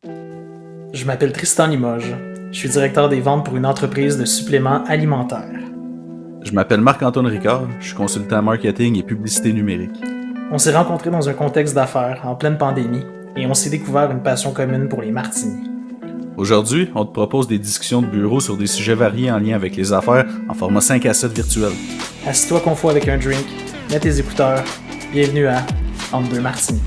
Je m'appelle Tristan Limoges. Je suis directeur des ventes pour une entreprise de suppléments alimentaires. Je m'appelle Marc-Antoine Ricard, je suis consultant marketing et publicité numérique. On s'est rencontrés dans un contexte d'affaires, en pleine pandémie, et on s'est découvert une passion commune pour les martinis. Aujourd'hui, on te propose des discussions de bureau sur des sujets variés en lien avec les affaires en format 5 à 7 virtuel. Assis-toi confort avec un drink, mets tes écouteurs. Bienvenue à Entre deux martinis.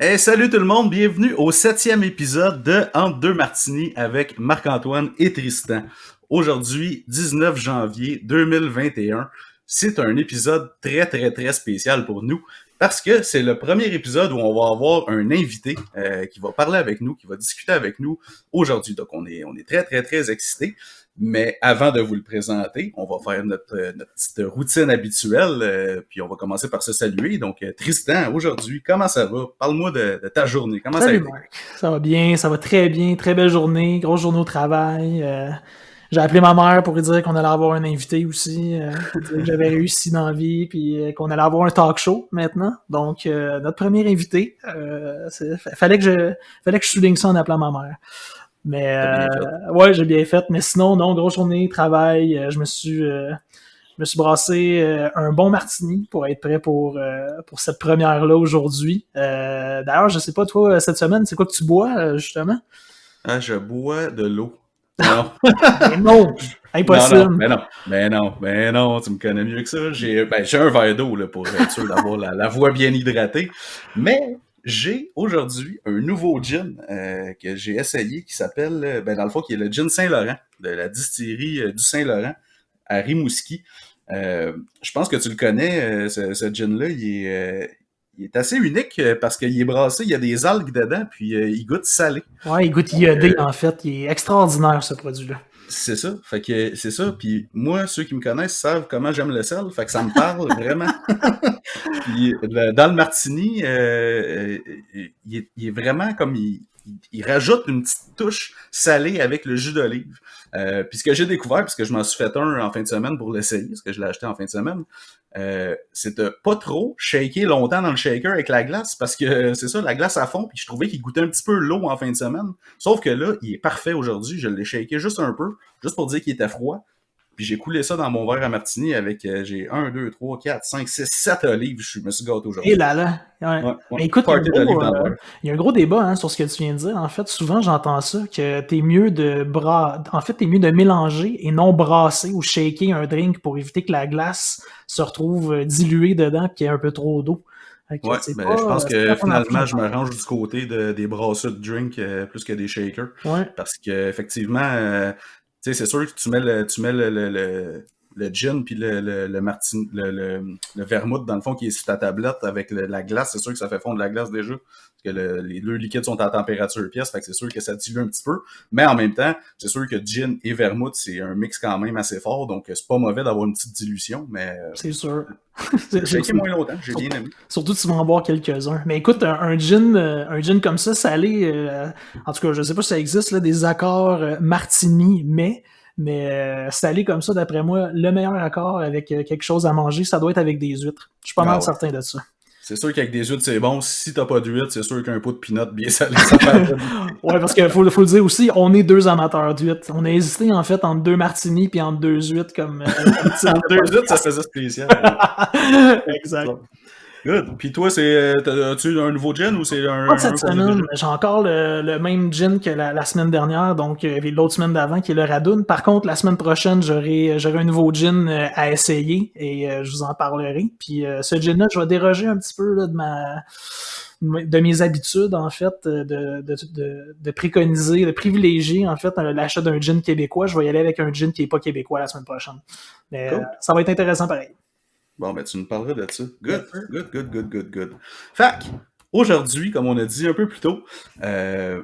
Hey, salut tout le monde, bienvenue au 7e épisode de Entre deux martinis avec Marc-Antoine et Tristan. Aujourd'hui, 19 janvier 2021, c'est un épisode très spécial pour nous parce que c'est le premier épisode où on va avoir un invité qui va parler avec nous, qui va discuter avec nous aujourd'hui. Donc on est très excités. Mais avant de vous le présenter, on va faire notre petite routine habituelle, puis on va commencer par se saluer. Donc, Tristan, aujourd'hui, comment ça va? Parle-moi de ta journée. Comment Salut ça a été? Marc. Ça va bien, ça va très bien. Très belle journée, grosse journée au travail. J'ai appelé ma mère pour lui dire qu'on allait avoir un invité aussi, pour dire que j'avais réussi dans la vie, puis qu'on allait avoir un talk show maintenant. Donc, notre premier invité, fallait que je souligne ça en appelant ma mère. Mais ouais, j'ai bien fait. Mais sinon, non, grosse journée, travail. Je me suis brassé un bon martini pour être prêt pour cette première-là aujourd'hui. D'ailleurs, je sais pas, toi, cette semaine, c'est quoi que tu bois, justement? Ah, je bois de l'eau. Non. Mais non! Impossible! Non, tu me connais mieux que ça. J'ai un verre d'eau là, pour être sûr d'avoir la voix bien hydratée. Mais j'ai aujourd'hui un nouveau gin que j'ai essayé qui s'appelle, dans le fond, qui est le gin Saint-Laurent, de la distillerie du Saint-Laurent à Rimouski. Je pense que tu le connais, ce gin-là, il est assez unique parce qu'il est brassé, il y a des algues dedans, puis il goûte salé. Ouais, il goûte iodé, en fait. Il est extraordinaire, ce produit-là. C'est ça, fait que c'est ça, puis moi, ceux qui me connaissent savent comment j'aime le sel, fait que ça me parle vraiment. Puis dans le martini, il est vraiment comme il rajoute une petite touche salée avec le jus d'olive. Puis ce que j'ai découvert, puisque je m'en suis fait un en fin de semaine pour l'essayer, parce que je l'ai acheté en fin de semaine, c'est de pas trop shaker longtemps dans le shaker avec la glace, parce que c'est ça, la glace à fond, puis je trouvais qu'il goûtait un petit peu l'eau en fin de semaine. Sauf que là, il est parfait aujourd'hui, je l'ai shaké juste un peu, juste pour dire qu'il était froid. Puis j'ai coulé ça dans mon verre à martini avec, j'ai 1, 2, 3, 4, 5, 6, 7 olives. Je me suis gâté aujourd'hui. Et là. Ouais. Ouais. Mais écoute, Party d'olives dans le verre. il y a un gros débat sur ce que tu viens de dire. En fait, souvent, j'entends ça, que t'es mieux de t'es mieux de mélanger et non brasser ou shaker un drink pour éviter que la glace se retrouve diluée dedans et qu'il y ait un peu trop d'eau. Ouais, je pense que finalement, je me range du côté des brasseurs de drink plus que des shakers. Ouais. Parce que effectivement, tu sais, c'est sûr que tu mets le gin puis le vermouth dans le fond qui est sur ta tablette avec la glace, c'est sûr que ça fait fondre la glace déjà. Parce que les deux liquides sont à température pièce, fait que c'est sûr que ça dilue un petit peu. Mais en même temps, c'est sûr que gin et vermouth, c'est un mix quand même assez fort, donc c'est pas mauvais d'avoir une petite dilution, mais... C'est sûr. J'ai shaké moins longtemps, j'ai bien aimé. Surtout tu vas en boire quelques-uns. Mais écoute, un gin comme ça, salé, en tout cas, je sais pas si ça existe, là, des accords martini, mais salé comme ça, d'après moi, le meilleur accord avec quelque chose à manger, ça doit être avec des huîtres. Je suis pas mal certain de ça. C'est sûr qu'avec des huîtres, c'est bon. Si t'as pas d'huîtres, c'est sûr qu'un pot de peanut bien salé, ça fait. Ouais, parce qu'il faut le dire aussi, on est deux amateurs d'huîtres. On a hésité, en fait, entre deux martinis puis entre deux huîtres comme entre deux huîtres, ça faisait spécial. Exact. Good. Puis toi, as-tu un nouveau gin ou c'est un... Pas cette semaine, j'ai encore le même gin que la semaine dernière, donc l'autre semaine d'avant qui est le Radun. Par contre, la semaine prochaine, j'aurai un nouveau gin à essayer et je vous en parlerai. Puis ce gin-là, je vais déroger un petit peu là, de mes habitudes, en fait, de préconiser, de privilégier, en fait, l'achat d'un gin québécois. Je vais y aller avec un gin qui est pas québécois la semaine prochaine. Mais cool. Ça va être intéressant pareil. Bon, ben, tu nous parleras de ça. Good. Fait aujourd'hui, comme on a dit un peu plus tôt,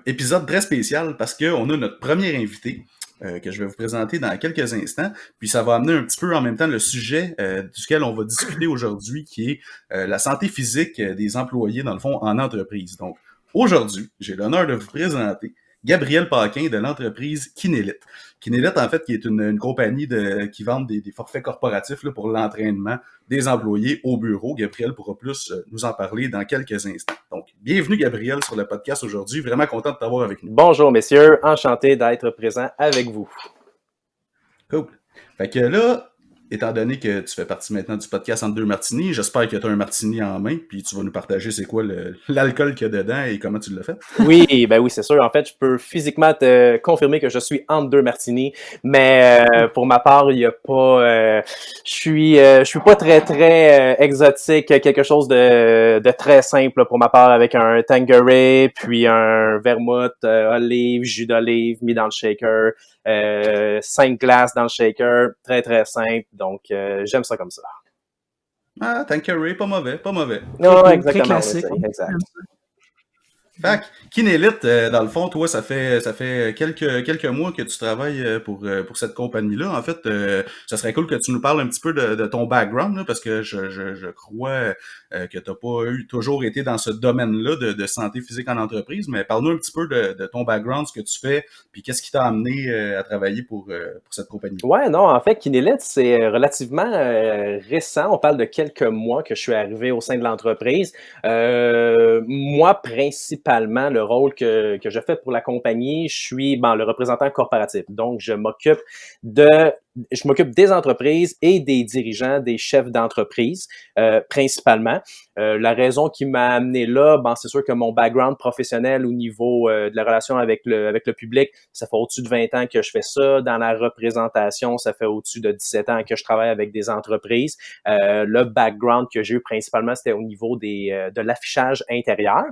épisode très spécial parce qu'on a notre premier invité que je vais vous présenter dans quelques instants. Puis ça va amener un petit peu en même temps le sujet duquel on va discuter aujourd'hui, qui est la santé physique des employés, dans le fond, en entreprise. Donc, aujourd'hui, j'ai l'honneur de vous présenter Gabriel Paquin de l'entreprise Kinélite. Kinélite, en fait, qui est une compagnie qui vend des forfaits corporatifs là, pour l'entraînement des employés au bureau. Gabriel pourra plus nous en parler dans quelques instants. Donc, bienvenue Gabriel sur le podcast aujourd'hui. Vraiment content de t'avoir avec nous. Bonjour messieurs, enchanté d'être présent avec vous. Cool. Fait que là, étant donné que tu fais partie maintenant du podcast Entre deux martinis, j'espère que tu as un martini en main, puis tu vas nous partager c'est quoi l'alcool qu'il y a dedans et comment tu l'as fait. Oui, c'est sûr. En fait, je peux physiquement te confirmer que je suis entre deux martinis, mais pour ma part, il y a pas. Je suis pas très exotique. Quelque chose de très simple pour ma part, avec un Tanqueray, puis un vermouth, olive, jus d'olive mis dans le shaker. 5 glaces dans le shaker, très très simple, donc j'aime ça comme ça. Ah, Tanqueray, pas mauvais. Non, exactement. Très classique. Exact. Fait que, Kinélite, dans le fond, toi, ça fait quelques mois que tu travailles pour cette compagnie-là. En fait, ça serait cool que tu nous parles un petit peu de ton background, là, parce que je crois que t'as pas toujours été dans ce domaine-là de santé physique en entreprise, mais parle-nous un petit peu de ton background, ce que tu fais, puis qu'est-ce qui t'a amené à travailler pour cette compagnie. Ouais, non, en fait, Kinélite, c'est relativement récent. On parle de quelques mois que je suis arrivé au sein de l'entreprise. Moi, principalement, le rôle que je fais pour la compagnie, je suis le représentant corporatif. Donc, je m'occupe des entreprises et des dirigeants, des chefs d'entreprise, principalement. La raison qui m'a amené là, c'est sûr que mon background professionnel au niveau de la relation avec le public, ça fait au-dessus de 20 ans que je fais ça. Dans la représentation, ça fait au-dessus de 17 ans que je travaille avec des entreprises. Le background que j'ai eu principalement, c'était au niveau de l'affichage intérieur.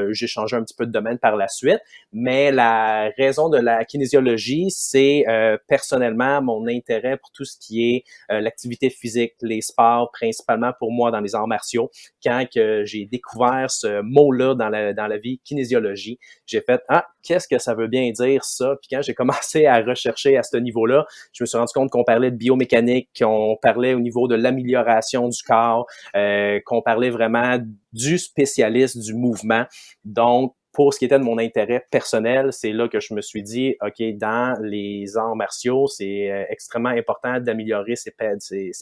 J'ai changé un petit peu de domaine par la suite, mais la raison de la kinésiologie, c'est personnellement mon intérêt pour tout ce qui est l'activité physique, les sports, principalement pour moi dans les arts martiaux. Quand que j'ai découvert ce mot-là dans la vie, kinésiologie, j'ai fait « qu'est-ce que ça veut bien dire ça? » Puis quand j'ai commencé à rechercher à ce niveau-là, je me suis rendu compte qu'on parlait de biomécanique, qu'on parlait au niveau de l'amélioration du corps, qu'on parlait vraiment du spécialiste du mouvement. Donc, pour ce qui était de mon intérêt personnel, c'est là que je me suis dit, OK, dans les arts martiaux, c'est extrêmement important d'améliorer ses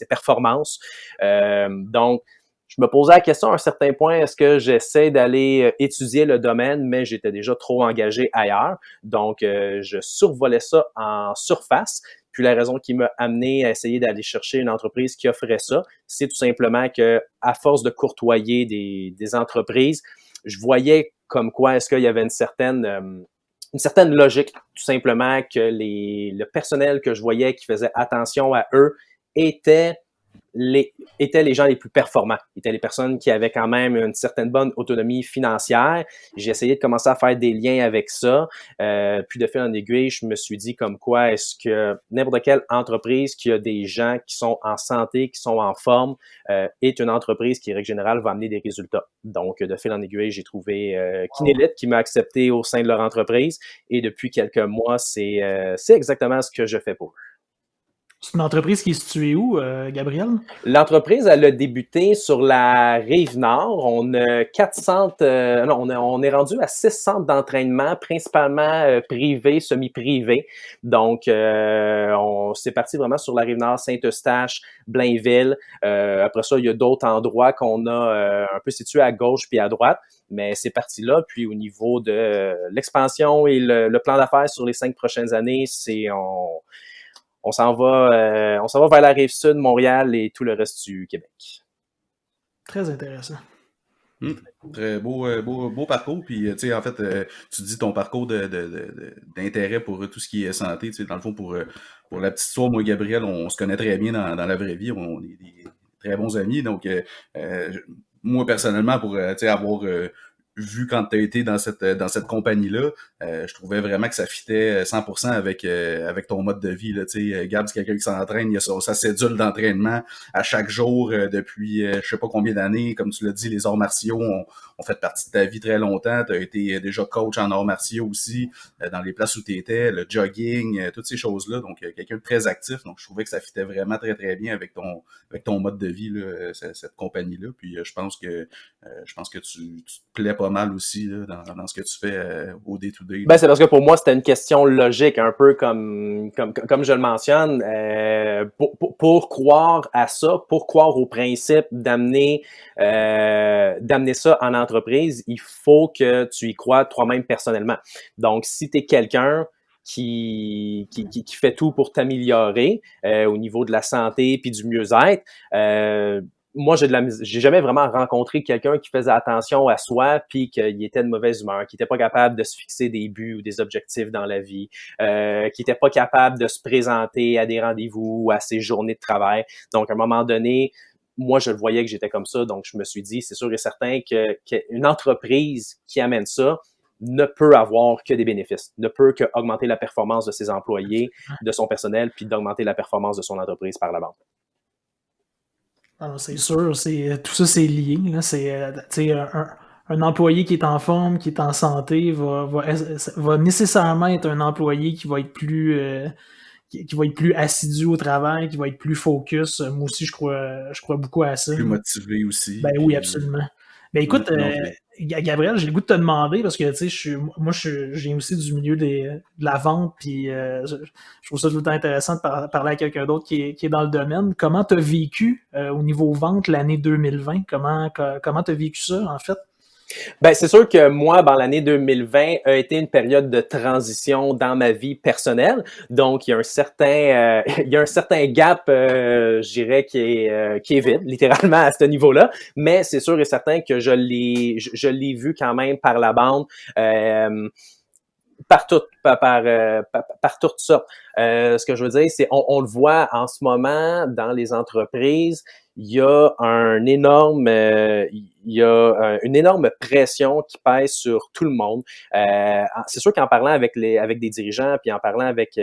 performances. Donc, je me posais la question à un certain point, est-ce que j'essaie d'aller étudier le domaine, mais j'étais déjà trop engagé ailleurs. Donc, je survolais ça en surface. Puis la raison qui m'a amené à essayer d'aller chercher une entreprise qui offrait ça, c'est tout simplement que, à force de courtoyer des entreprises, je voyais comme quoi est-ce qu'il y avait une certaine logique, tout simplement, que le personnel que je voyais qui faisait attention à eux étaient les gens les plus performants, étaient les personnes qui avaient quand même une certaine bonne autonomie financière. J'ai essayé de commencer à faire des liens avec ça. Puis de fil en aiguille, je me suis dit comme quoi est-ce que n'importe quelle entreprise qui a des gens qui sont en santé, qui sont en forme, est une entreprise qui, règle générale, va amener des résultats. Donc, de fil en aiguille, j'ai trouvé Kinélite qui m'a accepté au sein de leur entreprise. Et depuis quelques mois, c'est exactement ce que je fais pour eux. C'est une entreprise qui est située où, Gabriel? L'entreprise, elle a débuté sur la Rive-Nord. On a 4 centres, on est rendu à 6 centres d'entraînement, principalement privés, semi-privés. Donc, c'est parti vraiment sur la Rive-Nord, Saint-Eustache, Blainville. Après ça, il y a d'autres endroits qu'on a un peu situés à gauche puis à droite. Mais c'est parti là. Puis au niveau de l'expansion et le plan d'affaires sur les 5 prochaines années, on s'en va vers la Rive-Sud, Montréal et tout le reste du Québec. Très intéressant. Très beau parcours. Puis, tu sais, en fait, tu dis ton parcours d'intérêt pour tout ce qui est santé. Tu sais, dans le fond, pour la petite histoire, moi et Gabriel, on se connaît très bien dans la vraie vie. On est des très bons amis. Donc, moi, personnellement, pour avoir vu quand tu as été dans cette compagnie-là, je trouvais vraiment que ça fitait 100% avec ton mode de vie. Gab, c'est quelqu'un qui s'entraîne, il a sa cédule d'entraînement à chaque jour depuis je sais pas combien d'années. Comme tu l'as dit, les arts martiaux ont fait partie de ta vie très longtemps. Tu as été déjà coach en arts martiaux aussi, dans les places où tu étais, le jogging, toutes ces choses-là. Donc, quelqu'un de très actif. Donc, je trouvais que ça fitait vraiment très, très bien avec ton mode de vie, là, cette compagnie-là. Puis, je pense que tu te plais pas pas mal aussi là, dans ce que tu fais au day-to-day. Ben, c'est parce que pour moi, c'était une question logique, un peu comme je le mentionne. Pour croire à ça, pour croire au principe d'amener ça en entreprise, il faut que tu y crois toi-même personnellement. Donc, si tu es quelqu'un qui fait tout pour t'améliorer au niveau de la santé puis du mieux-être, moi, j'ai jamais vraiment rencontré quelqu'un qui faisait attention à soi puis qu'il était de mauvaise humeur, qui était pas capable de se fixer des buts ou des objectifs dans la vie, qui était pas capable de se présenter à des rendez-vous ou à ses journées de travail. Donc, à un moment donné, moi, je le voyais que j'étais comme ça, donc je me suis dit, c'est sûr et certain qu'une entreprise qui amène ça ne peut avoir que des bénéfices, ne peut que augmenter la performance de ses employés, de son personnel, puis d'augmenter la performance de son entreprise par la bande. Alors, c'est sûr, tout ça, c'est lié. Là. Un employé qui est en forme, qui est en santé, va nécessairement être un employé qui va être qui va être plus assidu au travail, qui va être plus focus. Moi aussi, je crois beaucoup à ça. Plus motivé aussi. Ben oui, absolument. Ben écoute, Gabriel, j'ai le goût de te demander, parce que tu sais, je viens aussi du milieu de la vente, puis je trouve ça tout le temps intéressant de parler à quelqu'un d'autre qui est dans le domaine. Comment tu as vécu au niveau vente l'année 2020? Comment tu as vécu ça, en fait? Ben, c'est sûr que moi, l'année 2020 a été une période de transition dans ma vie personnelle. Donc, il y a un certain gap, je dirais, qui est vide, littéralement, à ce niveau-là. Mais c'est sûr et certain que je l'ai vu quand même par la bande. Par toutes sortes. Ce que je veux dire, c'est on le voit en ce moment dans les entreprises, il y a une énorme pression qui pèse sur tout le monde. C'est sûr qu'en parlant avec des dirigeants, puis en parlant avec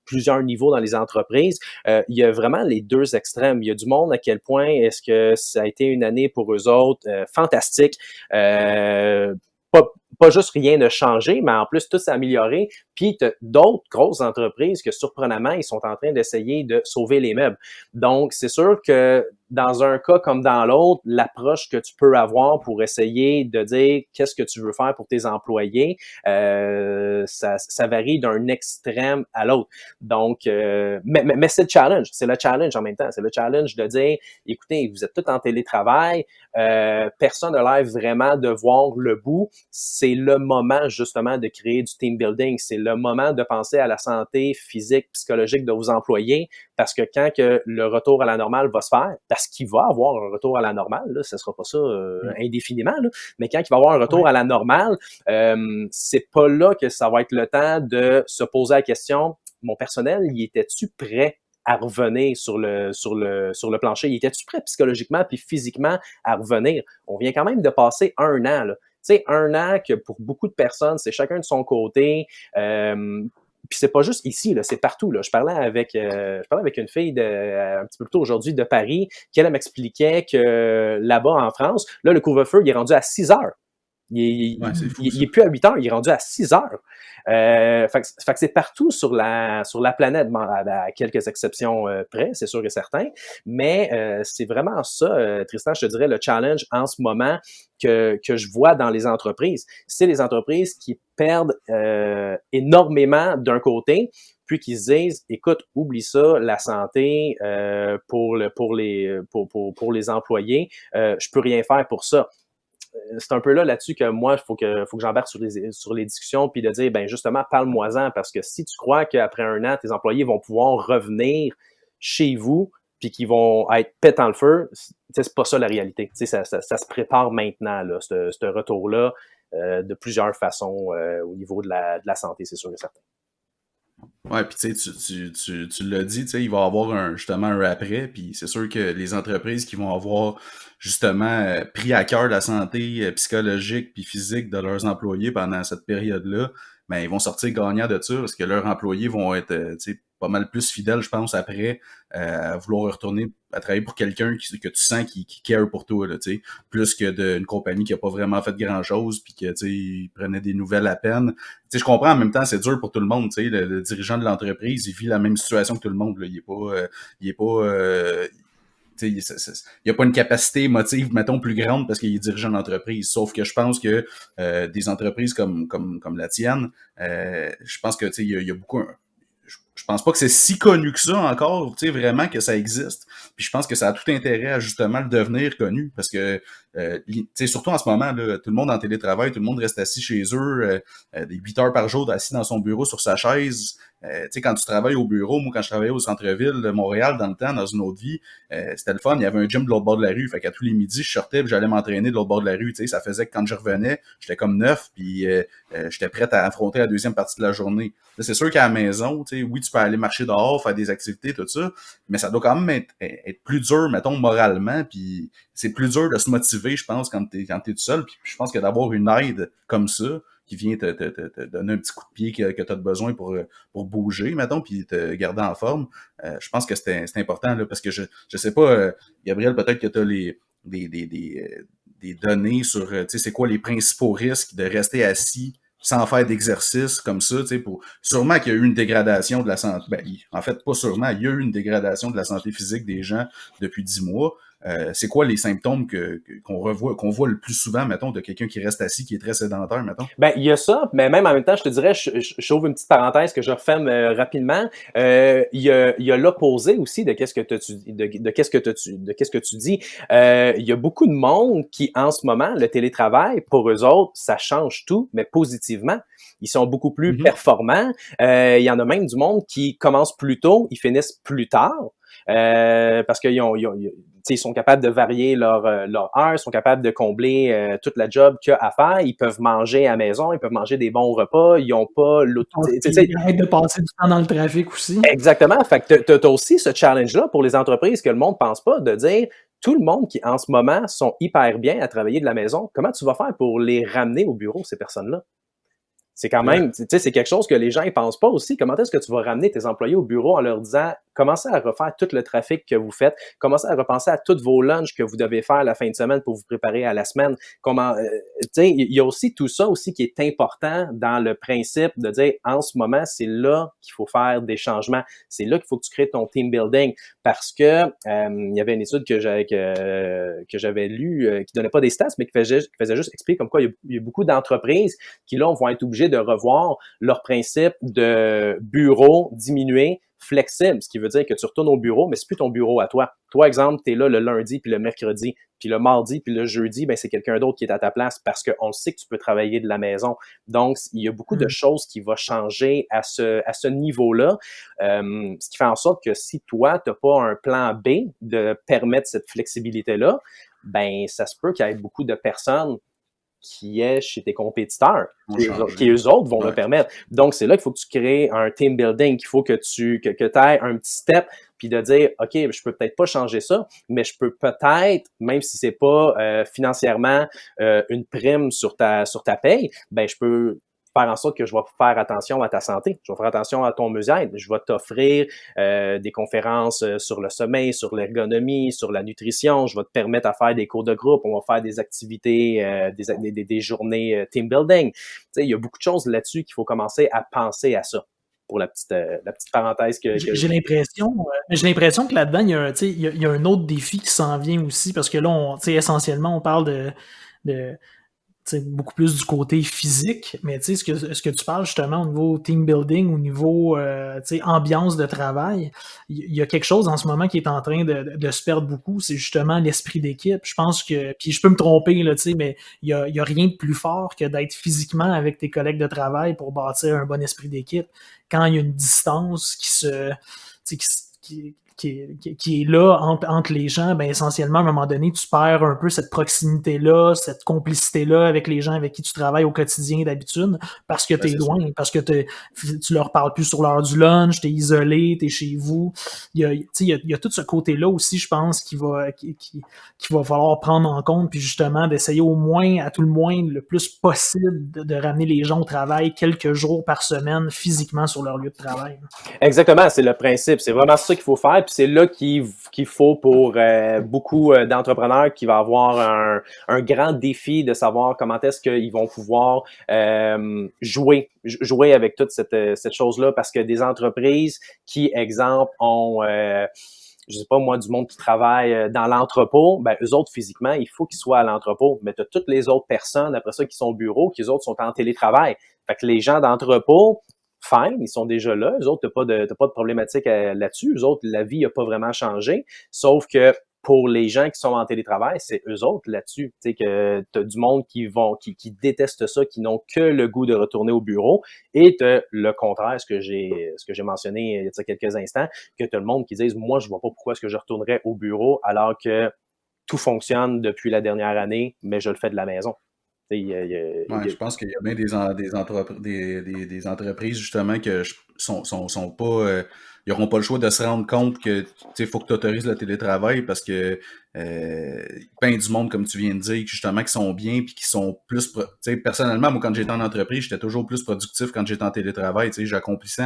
plusieurs niveaux dans les entreprises, il y a vraiment les deux extrêmes. Il y a du monde à quel point est-ce que ça a été une année pour eux autres fantastique. Pas juste rien n'a changé, mais en plus, tout s'est amélioré. Puis, tu as d'autres grosses entreprises que, surprenamment, ils sont en train d'essayer de sauver les meubles. Donc, c'est sûr que dans un cas comme dans l'autre, l'approche que tu peux avoir pour essayer de dire qu'est-ce que tu veux faire pour tes employés, ça varie d'un extrême à l'autre. Donc, mais c'est le challenge. C'est le challenge en même temps. C'est le challenge de dire, écoutez, vous êtes tous en télétravail, personne n'a l'air vraiment de voir le bout. C'est le moment, justement, de créer du team building. C'est le moment de penser à la santé physique, psychologique de vos employés, parce que quand que le retour à la normale va se faire, parce qu'il va avoir un retour à la normale, là, ce sera pas ça indéfiniment, là, mais quand il va avoir un retour à la normale, c'est pas là que ça va être le temps de se poser la question, mon personnel, y était-tu prêt à revenir sur le plancher? Y était-tu prêt psychologiquement puis physiquement à revenir? On vient quand même de passer un an, là. Tu sais, un an que pour beaucoup de personnes, c'est chacun de son côté. Puis c'est pas juste ici, là, c'est partout. Là. Je parlais avec une fille un petit peu plus tôt aujourd'hui de Paris, qui elle m'expliquait que là-bas en France, là, le couvre-feu, il est rendu à 6 heures. Il est plus à 8 heures, il est rendu à 6 heures. Fait que c'est partout sur la planète, à quelques exceptions près, c'est sûr et certain. Mais c'est vraiment ça, Tristan, je te dirais, le challenge en ce moment que je vois dans les entreprises. C'est les entreprises qui perdent énormément d'un côté, puis qui se disent, écoute, oublie ça, la santé pour les employés, je peux rien faire pour ça. C'est un peu là-dessus que moi, il faut que j'embarque sur les discussions, puis de dire, ben justement, parle-moi-en, parce que si tu crois qu'après un an, tes employés vont pouvoir revenir chez vous, puis qu'ils vont être pète dans le feu, c'est pas ça la réalité. Ça se prépare maintenant, là, ce retour-là, de plusieurs façons au niveau de la santé, c'est sûr et certain. Ouais, puis tu l'as dit, il va y avoir justement un après, puis c'est sûr que les entreprises qui vont avoir justement pris à cœur la santé psychologique puis physique de leurs employés pendant cette période-là, ben ils vont sortir gagnants de ça parce que leurs employés vont être pas mal plus fidèles, je pense, après à vouloir retourner à travailler pour quelqu'un que tu sens qui care pour toi, là, plus que d'une compagnie qui a pas vraiment fait grand-chose puis que il prenait des nouvelles à peine. Je comprends, en même temps, c'est dur pour tout le monde. Le dirigeant de l'entreprise, il vit la même situation que tout le monde. Là. Il est pas il n'y a pas une capacité émotive, mettons, plus grande parce qu'il est dirigeant d'entreprise. Sauf que je pense que des entreprises comme la tienne, je pense que il y a beaucoup. Je pense pas que c'est si connu que ça encore, tu sais, vraiment que ça existe. Puis je pense que ça a tout intérêt à justement le devenir connu parce que, tu sais, surtout en ce moment, là, tout le monde en télétravail, tout le monde reste assis chez eux, des 8 heures par jour, assis dans son bureau sur sa chaise. Tu sais, quand tu travailles au bureau, moi, quand je travaillais au centre-ville de Montréal dans le temps, dans une autre vie, c'était le fun. Il y avait un gym de l'autre bord de la rue. Fait qu'à tous les midis, je sortais et j'allais m'entraîner de l'autre bord de la rue. Tu sais, ça faisait que quand je revenais, j'étais comme neuf puis j'étais prêt à affronter la deuxième partie de la journée. Là, c'est sûr qu'à la maison, tu sais, oui, tu peux aller marcher dehors, faire des activités, tout ça, mais ça doit quand même être plus dur, mettons, moralement, puis c'est plus dur de se motiver, je pense, quand t'es tout seul, puis je pense que d'avoir une aide comme ça, qui vient te donner un petit coup de pied que tu as besoin pour bouger, mettons, puis te garder en forme, je pense que c'est important, là, parce que je sais pas, Gabriel, peut-être que tu as des données sur, tu sais, c'est quoi les principaux risques de rester assis sans faire d'exercice comme ça, tu sais, sûrement qu'il y a eu une dégradation de la santé, en fait, pas sûrement, il y a eu une dégradation de la santé physique des gens depuis 10 mois. C'est quoi les symptômes qu'on voit le plus souvent, mettons, de quelqu'un qui reste assis, qui est très sédentaire, mettons? Ben, il y a ça, mais même en même temps, je te dirais, j'ouvre une petite parenthèse que je referme rapidement. Il y a l'opposé aussi de qu'est-ce que tu dis. Il y a beaucoup de monde qui, en ce moment, le télétravail, pour eux autres, ça change tout, mais positivement. Ils sont beaucoup plus performants. Il y en a même du monde qui commencent plus tôt, ils finissent plus tard. Parce ils sont capables de varier leur heure, ils sont capables de combler toute la job qu'il y a à faire, ils peuvent manger à la maison, ils peuvent manger des bons repas, ils ont pas Ils arrêtent de passer du temps dans le trafic aussi. Exactement, fait que t'as aussi ce challenge-là pour les entreprises que le monde pense pas, de dire tout le monde qui en ce moment sont hyper bien à travailler de la maison, comment tu vas faire pour les ramener au bureau, ces personnes-là? C'est quand même, tu sais, c'est quelque chose que les gens ne pensent pas aussi. Comment est-ce que tu vas ramener tes employés au bureau en leur disant, commencez à refaire tout le trafic que vous faites, commencez à repenser à tous vos lunchs que vous devez faire la fin de semaine pour vous préparer à la semaine. Comment, tu sais, il y a aussi tout ça aussi qui est important dans le principe de dire, en ce moment, c'est là qu'il faut faire des changements. C'est là qu'il faut que tu crées ton team building parce que il y avait une étude que j'avais lue qui donnait pas des stats, mais qui faisait juste expliquer comme quoi il y a beaucoup d'entreprises qui là vont être obligées de revoir leur principe de bureau diminué, flexible, ce qui veut dire que tu retournes au bureau, mais c'est plus ton bureau à toi. Toi, exemple, tu es là le lundi, puis le mercredi, puis le mardi, puis le jeudi, ben c'est quelqu'un d'autre qui est à ta place parce qu'on sait que tu peux travailler de la maison. Donc, il y a beaucoup de choses qui vont changer à ce niveau-là, ce qui fait en sorte que si toi, tu n'as pas un plan B de permettre cette flexibilité-là, ben ça se peut qu'il y ait beaucoup de personnes qui est chez tes compétiteurs, qui eux autres vont le permettre. Donc, c'est là qu'il faut que tu crées un team building, qu'il faut que tu aies un petit step, puis de dire, OK, je peux peut-être pas changer ça, mais je peux peut-être, même si c'est pas financièrement une prime sur ta paye, ben je peux faire en sorte que je vais faire attention à ta santé, je vais faire attention à ton mieux-être, je vais t'offrir des conférences sur le sommeil, sur l'ergonomie, sur la nutrition, je vais te permettre à faire des cours de groupe, on va faire des activités, des journées team building. Tu sais, il y a beaucoup de choses là-dessus qu'il faut commencer à penser à ça. Pour la petite parenthèse que j'ai l'impression que là-dedans, il y a un autre défi qui s'en vient aussi, parce que là, essentiellement, on parle de beaucoup plus du côté physique, mais ce que tu parles justement au niveau team building, au niveau ambiance de travail, il y a quelque chose en ce moment qui est en train de se perdre beaucoup, c'est justement l'esprit d'équipe. Je pense que, puis je peux me tromper, là, mais il y a rien de plus fort que d'être physiquement avec tes collègues de travail pour bâtir un bon esprit d'équipe. Quand il y a une distance qui est là entre les gens, ben essentiellement, à un moment donné, tu perds un peu cette proximité-là, cette complicité-là avec les gens avec qui tu travailles au quotidien d'habitude, parce que t'es loin, parce que tu leur parles plus sur l'heure du lunch, t'es isolé, t'es chez vous. Il y a tout ce côté-là aussi, je pense, qu'il va falloir prendre en compte, puis justement, d'essayer au moins, à tout le moins, le plus possible de ramener les gens au travail quelques jours par semaine, physiquement sur leur lieu de travail. Exactement, c'est le principe. C'est vraiment ça qu'il faut faire. Puis c'est là qu'il faut pour beaucoup d'entrepreneurs qui va avoir un grand défi de savoir comment est-ce qu'ils vont pouvoir jouer avec toute cette chose-là. Parce que des entreprises qui, exemple, ont je sais pas moi, du monde qui travaille dans l'entrepôt, ben eux autres, physiquement, il faut qu'ils soient à l'entrepôt. Mais tu as toutes les autres personnes, après ça, qui sont au bureau, qui eux autres sont en télétravail. Fait que les gens d'entrepôt, fine, ils sont déjà là. Eux autres, t'as pas de problématique là-dessus. Eux autres, la vie n'a pas vraiment changé. Sauf que pour les gens qui sont en télétravail, c'est eux autres là-dessus. Tu sais, que t'as du monde qui déteste ça, qui n'ont que le goût de retourner au bureau. Et t'as le contraire, ce que j'ai mentionné il y a quelques instants, que t'as le monde qui disent, moi, je vois pas pourquoi est-ce que je retournerais au bureau alors que tout fonctionne depuis la dernière année, mais je le fais de la maison. Ouais, je pense qu'il y a bien des entreprises justement que sont pas ils n'auront pas le choix de se rendre compte que tu sais, faut que tu autorises le télétravail parce que ben du monde, comme tu viens de dire, justement, qui sont bien puis qui sont plus tu sais, personnellement, moi quand j'étais en entreprise, j'étais toujours plus productif quand j'étais en télétravail. Tu sais, j'accomplissais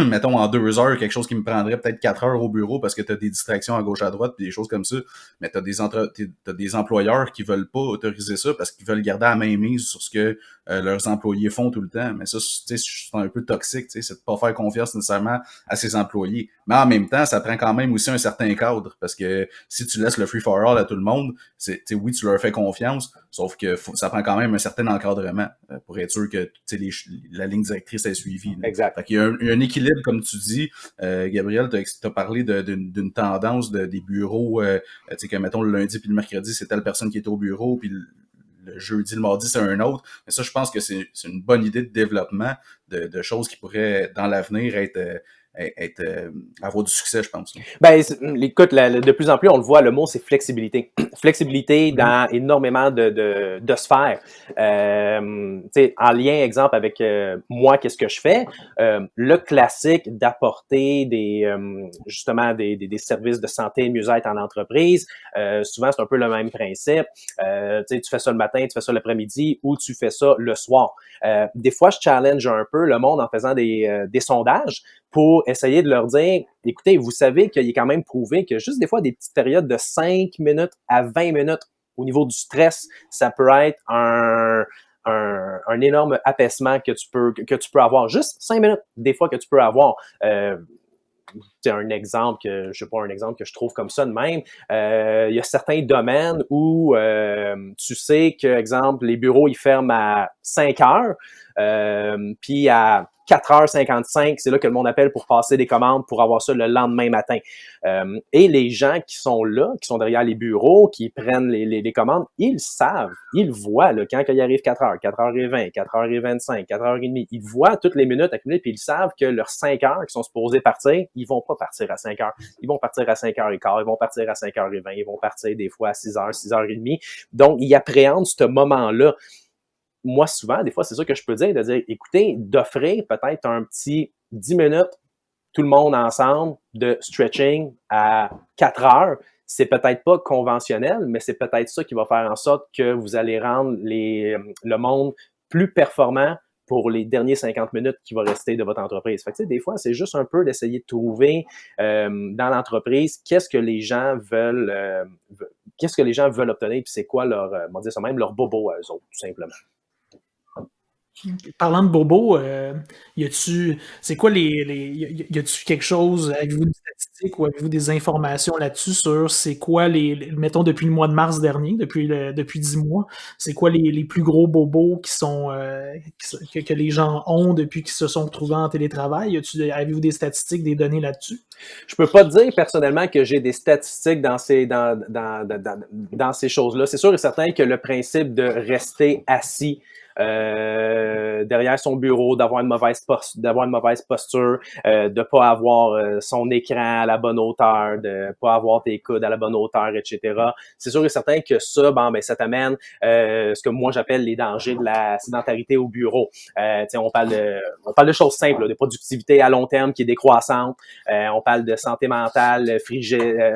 mettons en 2 heures, quelque chose qui me prendrait peut-être 4 heures au bureau parce que tu as des distractions à gauche à droite puis des choses comme ça. Mais t'as des employeurs qui veulent pas autoriser ça parce qu'ils veulent garder la main mise sur ce que leurs employés font tout le temps. Mais ça, c'est un peu toxique, c'est de pas faire confiance nécessairement à ses employés. Mais en même temps, ça prend quand même aussi un certain cadre parce que si tu laisses le free for all à tout le monde, oui, tu leur fais confiance, sauf que ça prend quand même un certain encadrement pour être sûr que la ligne directrice est suivie. Là. Exact. Fait qu'il y a un équilibre, comme tu dis. Gabriel, t'as parlé d'une tendance des bureaux, tu sais que mettons le lundi puis le mercredi, c'est telle personne qui est au bureau, puis le jeudi, le mardi, c'est un autre. Mais ça, je pense que c'est une bonne idée de développement de choses qui pourraient, dans l'avenir, avoir du succès, je pense. Ben, écoute, de plus en plus, on le voit, le mot, c'est flexibilité. Flexibilité dans énormément de sphères. En lien, exemple, avec moi, qu'est-ce que je fais? Le classique d'apporter justement des services de santé et mieux-être en entreprise. Souvent, c'est un peu le même principe. Tu fais ça le matin, tu fais ça l'après-midi ou tu fais ça le soir. Des fois, je challenge un peu le monde en faisant des sondages pour essayer de leur dire, écoutez, vous savez qu'il est quand même prouvé que juste des fois des petites périodes de 5 minutes à 20 minutes au niveau du stress, ça peut être un énorme apaisement que tu peux avoir. Juste 5 minutes, des fois, que tu peux avoir. C'est un exemple que je trouve comme ça de même. Il y a certains domaines où tu sais que, exemple, les bureaux, ils ferment à 5 heures, puis à 4h55, c'est là que le monde appelle pour passer des commandes pour avoir ça le lendemain matin. Et les gens qui sont là, qui sont derrière les bureaux, qui prennent les commandes, ils savent, ils voient là, quand il arrive 4h, 4h20, 4h25, 4h30, ils voient toutes les minutes accumulées, puis ils savent que leurs 5 heures qui sont supposés partir, ils vont pas partir à 5 heures. Ils vont partir à 5h15, ils vont partir à 5h20, ils vont partir des fois à 6h, 6h30. Donc, ils appréhendent ce moment-là. Moi, souvent, des fois, c'est ça que je peux dire, de dire, écoutez, d'offrir peut-être un petit 10 minutes, tout le monde ensemble, de stretching à 4 heures, c'est peut-être pas conventionnel, mais c'est peut-être ça qui va faire en sorte que vous allez rendre le monde plus performant pour les derniers 50 minutes qui vont rester de votre entreprise. Fait que, des fois, c'est juste un peu d'essayer de trouver dans l'entreprise qu'est-ce que les gens veulent obtenir, puis c'est quoi leur, on va dire ça même, leur bobo à eux autres, tout simplement. Parlant de bobo, c'est quoi y a-tu quelque chose, avez-vous des statistiques ou avez-vous des informations là-dessus sur c'est quoi mettons depuis le mois de mars dernier, depuis 10 mois, c'est quoi les plus gros bobos qui sont, que les gens ont depuis qu'ils se sont retrouvés en télétravail? Avez-vous des statistiques, des données là-dessus? Je peux pas te dire personnellement que j'ai des statistiques dans ces choses-là. C'est sûr et certain que le principe de rester assis derrière son bureau, d'avoir une mauvaise posture, de pas avoir son écran à la bonne hauteur, de pas avoir tes coudes à la bonne hauteur, etc. C'est sûr et certain que ça, ça t'amène ce que moi j'appelle les dangers de la sédentarité au bureau. On parle de choses simples, là, de productivité à long terme qui est décroissante. On parle de santé mentale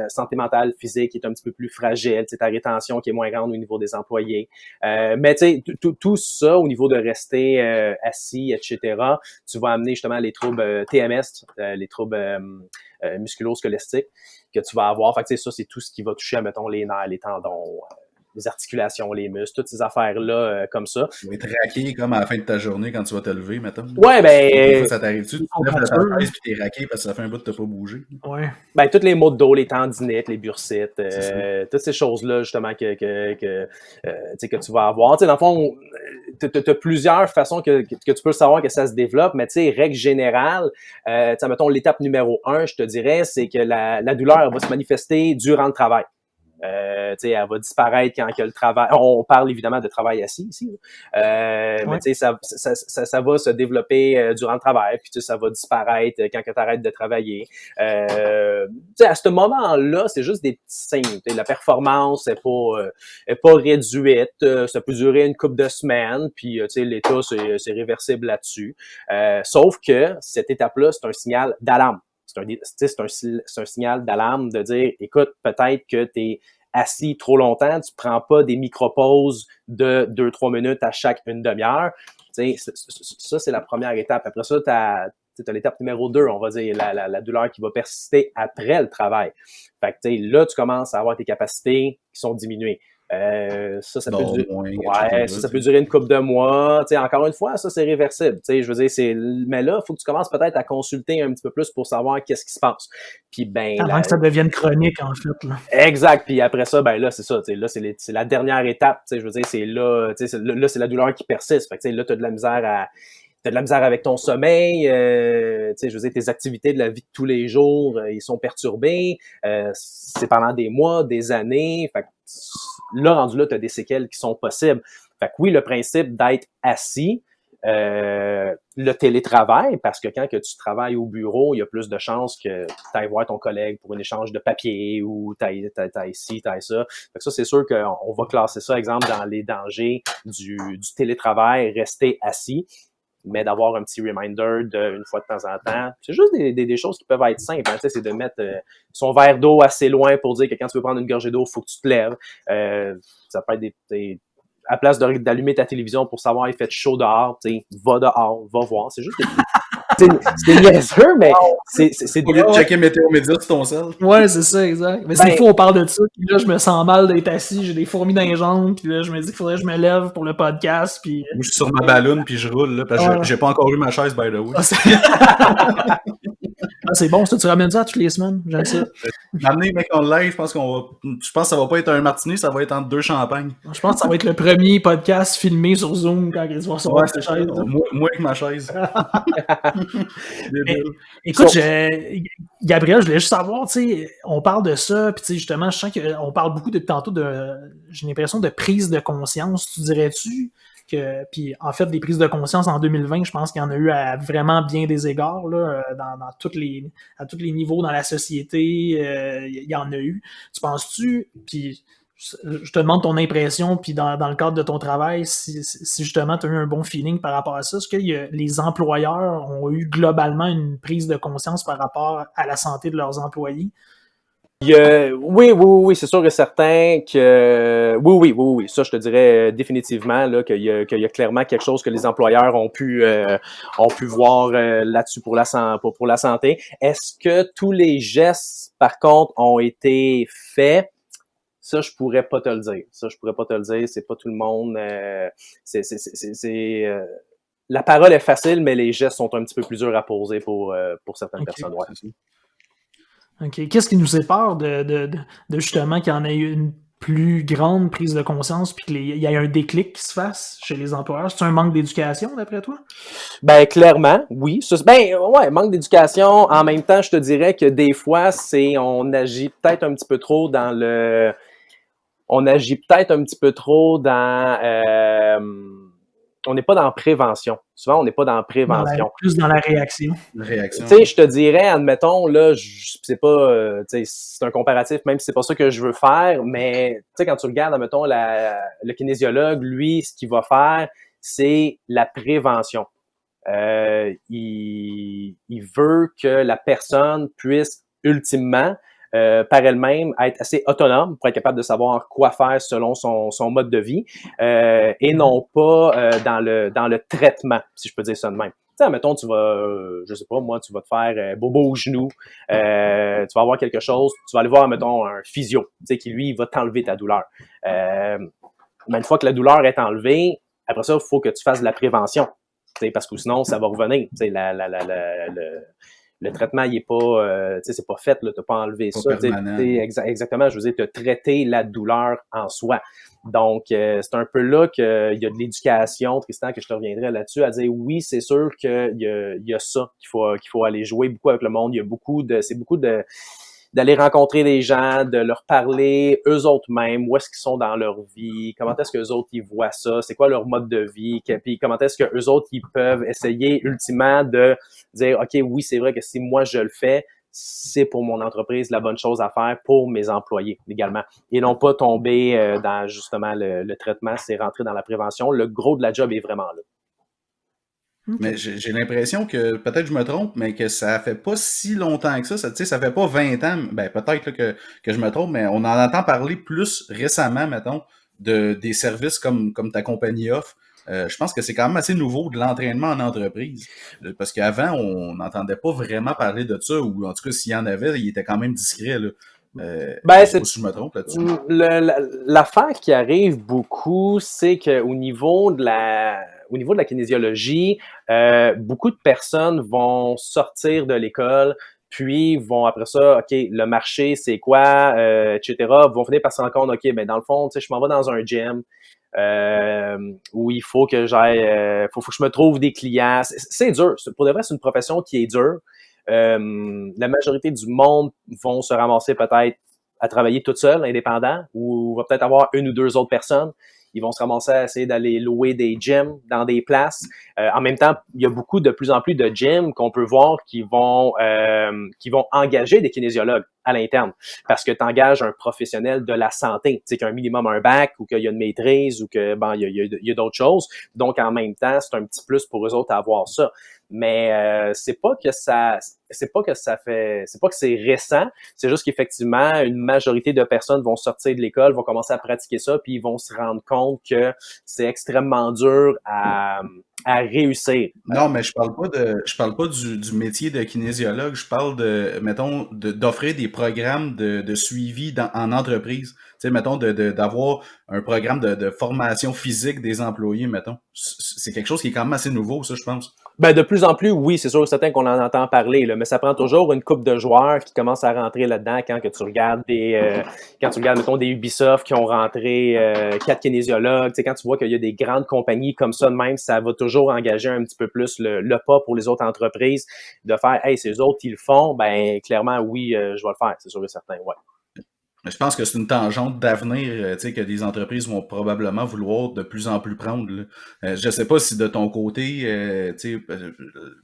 santé mentale physique qui est un petit peu plus fragile, ta rétention qui est moins grande au niveau des employés. Mais tout ça au niveau de rester assis, etc., tu vas amener justement les troubles TMS, les troubles musculo-squelettiques que tu vas avoir. Fait que ça, c'est tout ce qui va toucher, mettons, les nerfs, les tendons, les articulations, les muscles, toutes ces affaires-là comme ça. Tu vas être raqué comme à la fin de ta journée quand tu vas te lever, mettons. Ouais, ben... Ça t'arrive-tu? Tu te lèves de ta chaise puis t'es raqué parce que ça fait un bout de t'as pas bougé. Ouais. Ben, tous les maux de dos, les tendinites, les bursites, toutes ces choses-là, justement, que tu vas avoir. Tu sais, dans le fond, t'as plusieurs façons que tu peux savoir que ça se développe, mais tu sais, règle générale, mettons, l'étape numéro 1, je te dirais, c'est que la douleur, elle va se manifester durant le travail. Elle va disparaître quand que le travail... On parle évidemment de travail assis ici. Mais tu sais, ça va se développer durant le travail, puis ça va disparaître quand tu arrêtes de travailler. À ce moment-là, c'est juste des petits signes. La performance est pas réduite. Ça peut durer une couple de semaines, puis l'état, c'est réversible là-dessus. Sauf que cette étape-là, c'est un signal d'alarme. C'est un signal d'alarme de dire, écoute, peut-être que tu es assis trop longtemps, tu prends pas des micro-pauses de 2-3 minutes à chaque une demi-heure. Ça, c'est la première étape. Après ça, tu as l'étape numéro 2, on va dire, la douleur qui va persister après le travail. Fait que, là, tu commences à avoir tes capacités qui sont diminuées. Ça peut durer une couple de mois. Encore une fois, ça, c'est réversible. Je veux dire, mais là, il faut que tu commences peut-être à consulter un petit peu plus pour savoir qu'est-ce qui se passe. Puis, avant que ça devienne chronique, en fait. Là. Exact. Puis après ça, là, c'est ça. Là, c'est la dernière étape. Je veux dire, c'est là, c'est la douleur qui persiste. Fait que, là, t'as de la misère avec ton sommeil, je veux dire, tes activités de la vie de tous les jours, ils sont perturbés. C'est pendant des mois, des années. Fait que là, rendu là, tu as des séquelles qui sont possibles. Fait que oui, le principe d'être assis, le télétravail, parce que quand que tu travailles au bureau, il y a plus de chances que tu ailles voir ton collègue pour un échange de papier ou tu ailles ci, tu ailles ça. Fait que ça, c'est sûr qu'on va classer ça, exemple, dans les dangers du télétravail, rester assis. Mais d'avoir un petit reminder une fois de temps en temps. C'est juste des choses qui peuvent être simples. Hein, c'est de mettre son verre d'eau assez loin pour dire que quand tu veux prendre une gorgée d'eau, il faut que tu te lèves. Ça peut être à place d'allumer ta télévision pour savoir il fait chaud dehors, va dehors, va voir. C'est juste c'est niaiseux, mais c'est Au lieu de checker Météo Média sur ton sel. Ouais, c'est ça, exact. Mais c'est fou, on parle de ça, puis là, je me sens mal d'être assis, j'ai des fourmis dans les jambes, puis là, je me dis qu'il faudrait que je me lève pour le podcast, puis... Moi, je suis sur ma balloune, puis je roule, là, parce que j'ai pas encore eu ma chaise, by the way. C'est bon, ça, tu ramènes ça toutes les semaines, j'aime ça. M'amener, mec, en live, je pense que ça va pas être un martini, ça va être entre 2 champagnes. Je pense que ça va être le premier podcast filmé sur Zoom quand il va recevoir sa chaise. Moi avec ma chaise. Écoute, Gabriel, je voulais juste savoir, tu sais, on parle de ça, puis tu sais, justement, je sens qu'on parle beaucoup depuis tantôt j'ai l'impression de prise de conscience, tu dirais-tu? Puis en fait, des prises de conscience en 2020, je pense qu'il y en a eu à vraiment bien des égards, là, à tous les niveaux dans la société, il y en a eu. Tu penses-tu, puis je te demande ton impression, puis dans le cadre de ton travail, si justement tu as eu un bon feeling par rapport à ça, est-ce que les employeurs ont eu globalement une prise de conscience par rapport à la santé de leurs employés? Oui, c'est sûr et certain que oui, ça je te dirais définitivement là qu'il y a clairement quelque chose que les employeurs ont pu voir là-dessus pour la santé. Est-ce que tous les gestes par contre ont été faits? Ça je pourrais pas te le dire. C'est pas tout le monde. La parole est facile, mais les gestes sont un petit peu plus durs à poser pour certaines personnes. Ouais. OK. Qu'est-ce qui nous sépare de justement qu'il y en ait eu une plus grande prise de conscience puis qu'il y ait un déclic qui se fasse chez les employeurs? C'est un manque d'éducation, d'après toi? Ben, clairement, oui. Manque d'éducation. En même temps, je te dirais que des fois, on agit peut-être un petit peu trop on n'est pas dans prévention. Souvent, on n'est pas dans prévention. Plus dans la réaction. Tu sais, je te dirais, admettons, là, c'est pas, tu sais, c'est un comparatif, même si c'est pas ça que je veux faire, mais, tu sais, quand tu regardes, admettons, le kinésiologue, lui, ce qu'il va faire, c'est la prévention. Il veut que la personne puisse, ultimement, par elle-même, être assez autonome pour être capable de savoir quoi faire selon son mode de vie et non pas dans le traitement, si je peux dire ça de même. Tu sais, mettons, tu vas, je sais pas, moi, tu vas te faire bobo au genou, tu vas avoir quelque chose, tu vas aller voir, mettons, un physio, tu sais, qui lui, il va t'enlever ta douleur. Mais une fois que la douleur est enlevée, après ça, il faut que tu fasses de la prévention. Parce que sinon, ça va revenir. Le traitement, il est pas, c'est pas fait, là, t'as pas enlevé Pas ça. permanent. Exactement, je veux dire, t'as traité la douleur en soi. Donc, c'est un peu là qu'il y a de l'éducation, Tristan, que je te reviendrai là-dessus, à dire oui, c'est sûr qu'il y a ça qu'il faut aller jouer beaucoup avec le monde. Il y a beaucoup d'aller rencontrer des gens, de leur parler eux autres mêmes, où est-ce qu'ils sont dans leur vie, comment est-ce que eux autres ils voient ça, c'est quoi leur mode de vie, puis comment est-ce que eux autres ils peuvent essayer ultimement de dire OK, oui, c'est vrai que si moi je le fais, c'est pour mon entreprise la bonne chose à faire pour mes employés également. Et non pas tomber dans justement le traitement, c'est rentrer dans la prévention. Le gros de la job est vraiment là. OK. Mais j'ai l'impression que, peut-être je me trompe, mais que ça fait pas si longtemps que ça. Tu sais, ça fait pas 20 ans, ben peut-être là, que je me trompe, mais on en entend parler plus récemment, mettons, des services comme ta compagnie offre. Je pense que c'est quand même assez nouveau de l'entraînement en entreprise. Parce qu'avant, on n'entendait pas vraiment parler de ça, ou en tout cas, s'il y en avait, il était quand même discret, là. Je sais pas si je me trompe là-dessus. L'affaire qui arrive beaucoup, c'est qu'au niveau de la kinésiologie, beaucoup de personnes vont sortir de l'école, puis vont après ça, OK, le marché, c'est quoi, etc., vont finir par se rendre compte, OK, ben dans le fond, tu sais, je m'en vais dans un gym, où il faut que j'aille, faut que je me trouve des clients. C'est dur. Pour de vrai, c'est une profession qui est dure. La majorité du monde vont se ramasser peut-être à travailler toute seule, indépendant, ou va peut-être avoir une ou deux autres personnes. Ils vont se ramasser à essayer d'aller louer des gyms dans des places. En même temps, il y a de plus en plus de gyms qu'on peut voir qui vont engager des kinésiologues à l'interne parce que tu engages un professionnel de la santé, tu sais, qui a un minimum un bac ou qu'il y a une maîtrise ou que il y a d'autres choses. Donc, en même temps, c'est un petit plus pour eux autres à avoir ça. Mais c'est pas que c'est récent, c'est juste qu'effectivement, une majorité de personnes vont sortir de l'école, vont commencer à pratiquer ça, puis ils vont se rendre compte que c'est extrêmement dur à réussir. Non, mais je parle pas du métier de kinésiologue. Je parle mettons, d'offrir des programmes de suivi en entreprise. Tu sais, mettons, d'avoir un programme de formation physique des employés, mettons. C'est quelque chose qui est quand même assez nouveau, ça, je pense. Ben, de plus en plus, oui, c'est sûr, certain qu'on en entend parler, là, mais ça prend toujours une couple de joueurs qui commencent à rentrer là-dedans quand tu regardes mettons, des Ubisoft qui ont rentré 4 kinésiologues, tu sais, quand tu vois qu'il y a des grandes compagnies comme ça de même, ça va toujours engager un petit peu plus le pas pour les autres entreprises de faire, hey, ces autres, ils le font, ben, clairement, oui, je vais le faire, c'est sûr et certain, ouais. Mais je pense que c'est une tangente d'avenir, tu sais, que des entreprises vont probablement vouloir de plus en plus prendre, là. Je sais pas si de ton côté, tu sais,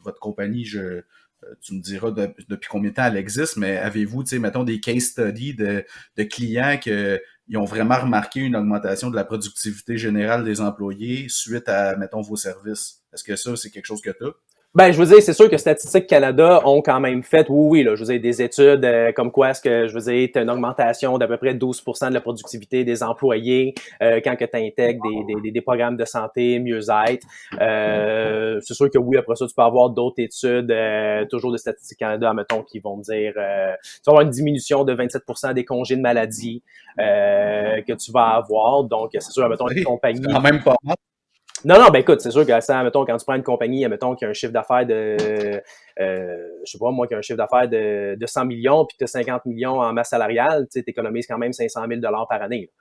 votre compagnie, tu me diras depuis combien de temps elle existe, mais avez-vous, tu sais, mettons des case studies de clients ils ont vraiment remarqué une augmentation de la productivité générale des employés suite à, mettons, vos services? Est-ce que ça, c'est quelque chose que tu as? Ben, je veux dire, c'est sûr que Statistique Canada ont quand même fait, oui, là, je veux dire, des études comme quoi est-ce que, je veux dire, t'as une augmentation d'à peu près 12% de la productivité des employés quand que tu intègres des programmes de santé, mieux-être. C'est sûr que oui, après ça, tu peux avoir d'autres études, toujours de Statistique Canada, mettons, qui vont dire tu vas avoir une diminution de 27% des congés de maladie que tu vas avoir. Donc, c'est sûr, mettons, une compagnie... C'est quand même pas mal. Non, ben écoute, c'est sûr que ça, mettons, quand tu prends une compagnie, mettons, qui a un chiffre d'affaires je sais pas, moi, qui a un chiffre d'affaires de 100 millions, puis tu as 50 millions en masse salariale, tu sais, t'économises quand même 500 000 par année.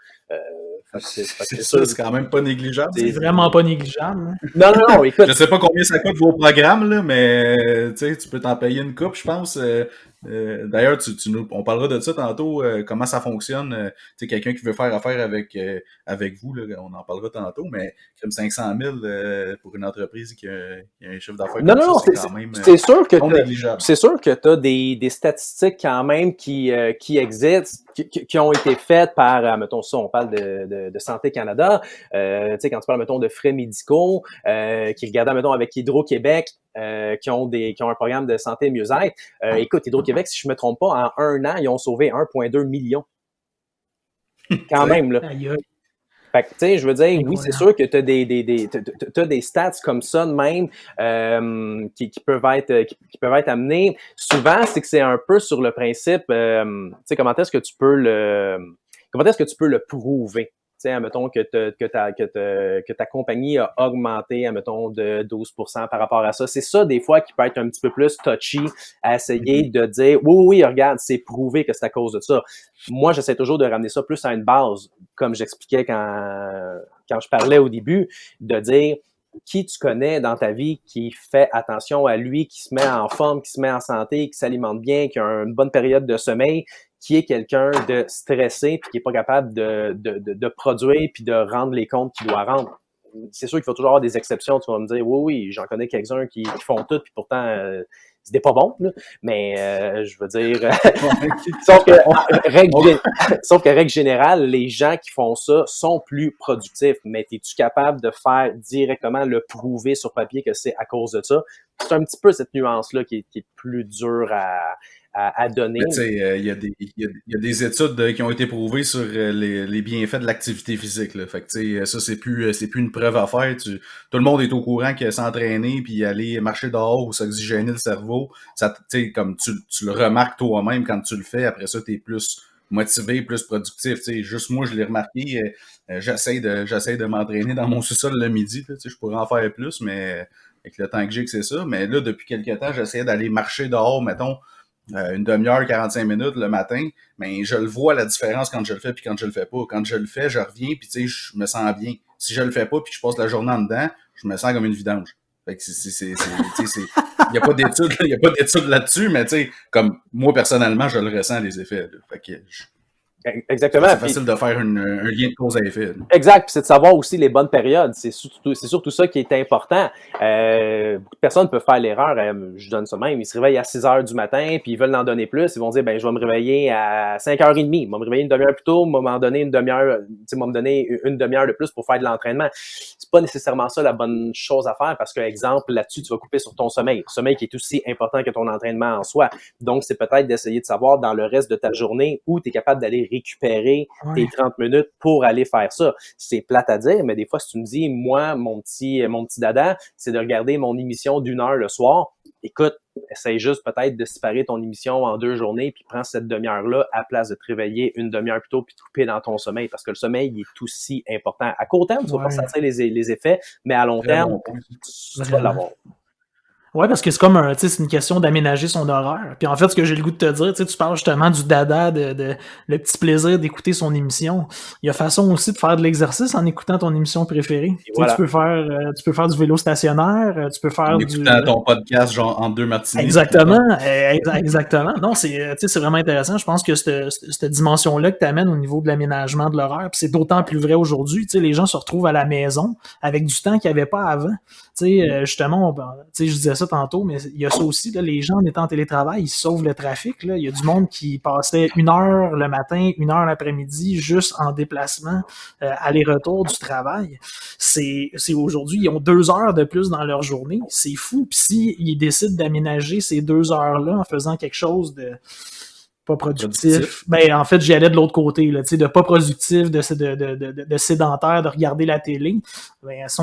C'est ça, c'est quand même pas négligeable. C'est vraiment pas négligeable. Hein? Non, écoute. Je sais pas combien ça coûte vos programmes, là, mais tu peux t'en payer une coupe, je pense. D'ailleurs, on parlera de ça tantôt, comment ça fonctionne. Tu sais, quelqu'un qui veut faire affaire avec vous, là, on en parlera tantôt, mais comme 500 000 pour une entreprise qui a un chiffre d'affaires comme ça, c'est quand même non négligeable. C'est sûr que tu as des statistiques quand même qui existent, qui ont été faites par, mettons ça, on parle de Santé Canada, tu sais, quand tu parles, mettons, de frais médicaux, qui regardaient, mettons, avec Hydro-Québec, qui ont un programme de santé et mieux-être. Écoute, Hydro-Québec, si je me trompe pas, en un an, ils ont sauvé 1,2 million. Quand même, là. Fait que, tu sais, je veux dire, oui, c'est sûr que t'as des stats comme ça de même qui peuvent être amenés. Souvent, c'est que c'est un peu sur le principe, tu sais, comment est-ce que tu peux le prouver? sais, admettons que ta compagnie a augmenté, admettons, de 12% par rapport à ça. C'est ça, des fois, qui peut être un petit peu plus touchy à essayer de dire, oui, regarde, c'est prouvé que c'est à cause de ça. Moi, j'essaie toujours de ramener ça plus à une base, comme j'expliquais quand je parlais au début, de dire qui tu connais dans ta vie qui fait attention à lui, qui se met en forme, qui se met en santé, qui s'alimente bien, qui a une bonne période de sommeil, qui est quelqu'un de stressé puis qui est pas capable de produire puis de rendre les comptes qu'il doit rendre. C'est sûr qu'il faut toujours avoir des exceptions. Tu vas me dire, oui, j'en connais quelques-uns qui font tout puis pourtant, c'était pas bon, là. Mais je veux dire, sauf que règle générale, les gens qui font ça sont plus productifs. Mais es-tu capable de faire directement le prouver sur papier que c'est à cause de ça? C'est un petit peu cette nuance-là qui est plus dure à donner. Tu sais, il y a des études qui ont été prouvées sur les bienfaits de l'activité physique, là. Fait que, tu sais, ça, c'est plus une preuve à faire. Tout le monde est au courant que s'entraîner puis aller marcher dehors ou s'oxygéner le cerveau, ça, tu sais, comme tu le remarques toi-même quand tu le fais, après ça, t'es plus motivé, plus productif. Tu sais, juste moi, je l'ai remarqué, j'essaie de m'entraîner dans mon sous-sol le midi, tu sais, je pourrais en faire plus, mais avec le temps que j'ai que c'est ça. Mais là, depuis quelques temps, j'essayais d'aller marcher dehors, mettons, une demi-heure, 45 minutes le matin, mais je le vois la différence quand je le fais puis quand je le fais pas. Quand je le fais, je reviens puis tu sais, je me sens bien. Si je le fais pas puis que je passe la journée en dedans, je me sens comme une vidange. Fait que il y a pas d'études là-dessus, mais tu sais, comme moi personnellement, je le ressens les effets. Là. Fait que exactement. C'est facile de faire un lien de cause à effet. Là. Exact. Puis c'est de savoir aussi les bonnes périodes. C'est surtout ça qui est important. Beaucoup de personnes peuvent faire l'erreur. Je donne ça même. Ils se réveillent à 6 heures du matin, puis ils veulent en donner plus. Ils vont dire, je vais me réveiller à 5h30. Je vais me réveiller une demi-heure plus tôt. Je vais m'en donner une demi-heure. Je vais me donner une demi-heure de plus pour faire de l'entraînement. C'est pas nécessairement ça la bonne chose à faire parce que, exemple, là-dessus, tu vas couper sur ton sommeil. Le sommeil qui est aussi important que ton entraînement en soi. Donc, c'est peut-être d'essayer de savoir dans le reste de ta journée où tu es capable d'aller récupérer tes 30 minutes pour aller faire ça. C'est plate à dire, mais des fois, si tu me dis, moi, mon petit dada, c'est de regarder mon émission d'1 heure le soir. Écoute, essaye juste peut-être de séparer ton émission en 2 journées puis prends cette demi-heure-là à place de te réveiller une demi-heure plus tôt puis de couper dans ton sommeil parce que le sommeil il est aussi important. À court terme, tu vas pas sentir les effets, mais à long terme, tu vas l'avoir. Ouais, parce que c'est comme c'est une question d'aménager son horaire. Puis en fait, ce que j'ai le goût de te dire, tu parles justement du dada, de le petit plaisir d'écouter son émission. Il y a façon aussi de faire de l'exercice en écoutant ton émission préférée. Voilà. Tu peux faire du vélo stationnaire, tu peux faire en écoutant ton podcast genre en 2 matinées. Exactement. Non, c'est vraiment intéressant. Je pense que cette dimension-là que tu amènes au niveau de l'aménagement de l'horaire, puis c'est d'autant plus vrai aujourd'hui. Tu sais, les gens se retrouvent à la maison avec du temps qu'il n'y avait pas avant. Tu sais, justement, je disais ça tantôt, mais il y a ça aussi, là, les gens en étant en télétravail, ils sauvent le trafic. Là. Il y a du monde qui passait 1 heure le matin, 1 heure l'après-midi, juste en déplacement, aller-retour du travail. C'est aujourd'hui, ils ont 2 heures de plus dans leur journée. C'est fou. Puis s'ils décident d'aménager ces 2 heures-là en faisant quelque chose de pas productif. Ben, en fait, j'y allais de l'autre côté, là, de pas productif, de sédentaire, de regarder la télé. Ben, si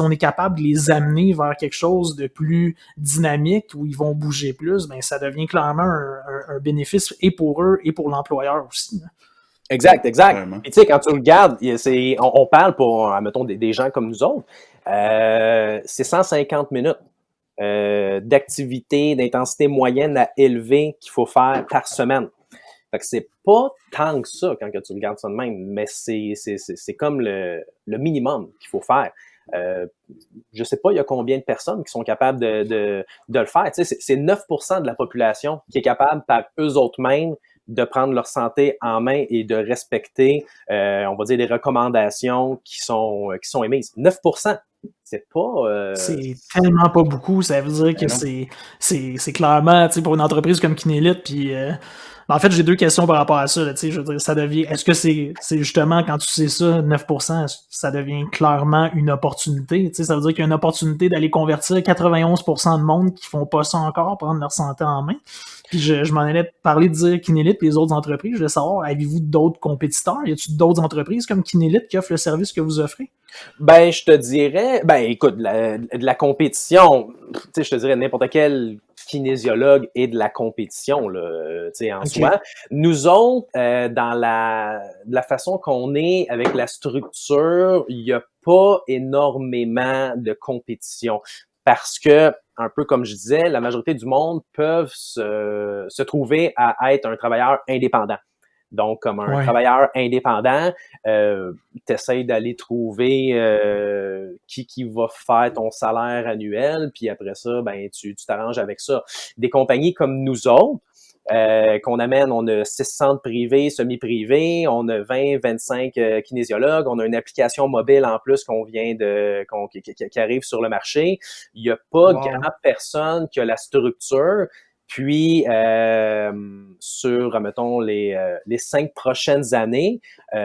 on est capable de les amener vers quelque chose de plus dynamique, où ils vont bouger plus, ben, ça devient clairement un bénéfice et pour eux et pour l'employeur aussi. Là. Exact. Et tu sais, quand tu regardes, on parle pour, admettons, des gens comme nous autres, c'est 150 minutes. D'activité, d'intensité moyenne à élevée qu'il faut faire par semaine. Fait que c'est pas tant que ça quand que tu regardes ça de même, mais c'est comme le minimum qu'il faut faire. Je sais pas, il y a combien de personnes qui sont capables de le faire. Tu sais, c'est 9% de la population qui est capable par eux autres mêmes de prendre leur santé en main et de respecter, on va dire, les recommandations qui sont émises. 9%. C'est pas... C'est tellement pas beaucoup. Ça veut dire que c'est clairement, tu sais, pour une entreprise comme Kinelit, puis... en fait, j'ai 2 questions par rapport à ça. Là, je veux dire, ça devient. Est-ce que c'est justement quand tu sais ça, 9%, ça devient clairement une opportunité? Ça veut dire qu'il y a une opportunité d'aller convertir 91% de monde qui font pas ça encore, prendre leur santé en main. Puis je m'en allais parler de dire Kinelit et les autres entreprises. Je voulais savoir, avez-vous d'autres compétiteurs? Y a-t-il d'autres entreprises comme Kinelit qui offrent le service que vous offrez? Ben, je te dirais, ben, écoute, de la compétition, tu sais, je te dirais n'importe quel kinésiologue est de la compétition, là, tu sais, en OK. soi. Nous autres, dans de la façon qu'on est avec la structure, il n'y a pas énormément de compétition parce que, un peu comme je disais, la majorité du monde peuvent se trouver à être un travailleur indépendant. Donc, comme un Ouais. travailleur indépendant, tu essaies d'aller trouver qui va faire ton salaire annuel, puis après ça, ben tu t'arranges avec ça. Des compagnies comme nous autres, qu'on amène, on a 6 centres privés, semi-privés, on a 20-25 kinésiologues, on a une application mobile en plus qui arrive sur le marché. Il n'y a pas Wow. grand personne qui a la structure. Puis, sur, mettons, les 5 prochaines années, tu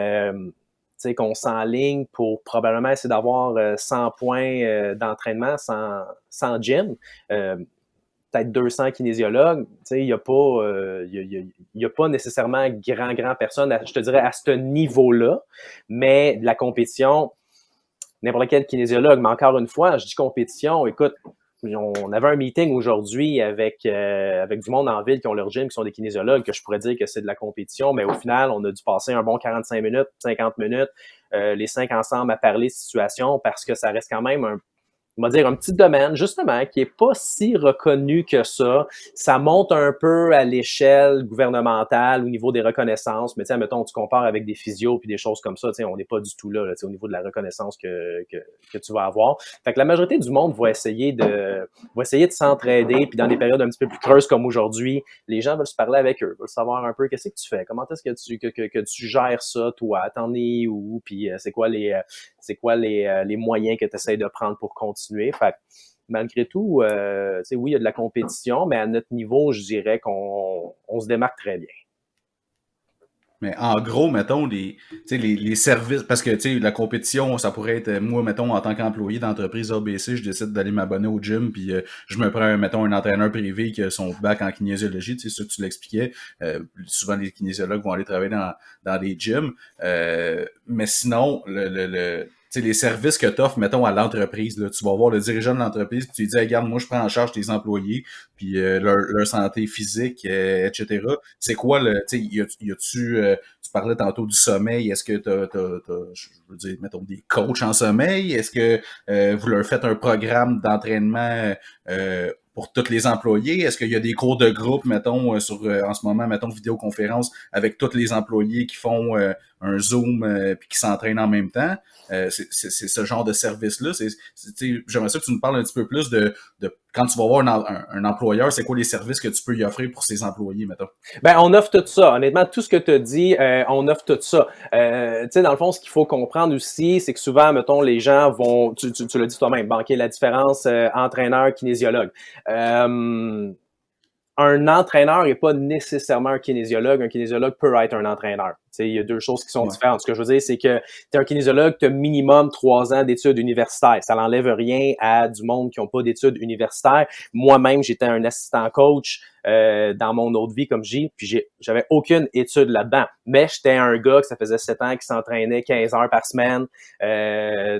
sais, qu'on s'enligne pour probablement essayer d'avoir 100 points d'entraînement sans gym, peut-être 200 kinésiologues, tu sais, il n'y a pas, y a pas nécessairement grand personne, je te dirais, à ce niveau-là, mais de la compétition, n'importe quel kinésiologue, mais encore une fois, je dis compétition, écoute, on avait un meeting aujourd'hui avec du monde en ville qui ont leur gym, qui sont des kinésiologues, que je pourrais dire que c'est de la compétition, mais au final, on a dû passer un bon 45 minutes, 50 minutes, les 5 ensemble à parler de situation parce que ça reste quand même on va dire un petit domaine, justement, qui est pas si reconnu que ça. Ça monte un peu à l'échelle gouvernementale au niveau des reconnaissances, mais tu sais, mettons, tu compares avec des physios puis des choses comme ça, tu sais, on n'est pas du tout là, tu sais, au niveau de la reconnaissance que tu vas avoir. Fait que la majorité du monde va essayer de s'entraider, puis dans des périodes un petit peu plus creuses comme aujourd'hui, les gens veulent se parler avec eux, veulent savoir un peu qu'est-ce que tu fais, comment est-ce que tu gères ça, toi, t'en es où, puis c'est quoi les moyens que tu essaies de prendre pour continuer. Fait que, malgré tout, oui, il y a de la compétition, mais à notre niveau, je dirais qu'on se démarque très bien. Mais en gros, mettons, les services, parce que la compétition, ça pourrait être, moi, mettons, en tant qu'employé d'entreprise ABC, je décide d'aller m'abonner au gym, puis je me prends, mettons, un entraîneur privé qui a son bac en kinésiologie, tu sais, ça que tu l'expliquais. Souvent, les kinésiologues vont aller travailler dans des gyms. Mais sinon, les services que tu offres, mettons, à l'entreprise, là, tu vas voir le dirigeant de l'entreprise, puis tu lui dis, hey, regarde, moi, je prends en charge tes employés, puis leur santé physique, etc. C'est quoi y a-tu, tu parlais tantôt du sommeil, est-ce que je veux dire, mettons, des coachs en sommeil? Est-ce que vous leur faites un programme d'entraînement pour tous les employés? Est-ce qu'il y a des cours de groupe, mettons, en ce moment, mettons, vidéoconférence avec tous les employés qui font un Zoom puis qui s'entraînent en même temps? C'est ce genre de service-là. J'aimerais ça que tu nous parles un petit peu plus de quand tu vas voir un employeur, c'est quoi les services que tu peux y offrir pour ses employés, mettons? Ben, on offre tout ça. Honnêtement, tout ce que tu as dit, on offre tout ça. Tu sais, dans le fond, ce qu'il faut comprendre aussi, c'est que souvent, mettons, les gens vont, tu l'as dit toi-même, banquer la différence entraîneur, kinésiologue. Un entraîneur n'est pas nécessairement un kinésiologue. Un kinésiologue peut être un entraîneur. Il y a deux choses qui sont différentes. Ce que je veux dire, c'est que tu es un kinésiologue, tu as minimum 3 ans d'études universitaires. Ça n'enlève rien à du monde qui n'ont pas d'études universitaires. Moi-même, j'étais un assistant coach dans mon autre vie, comme puis j'avais aucune étude là-dedans. Mais j'étais un gars que ça faisait 7 ans qui s'entraînait 15 heures par semaine,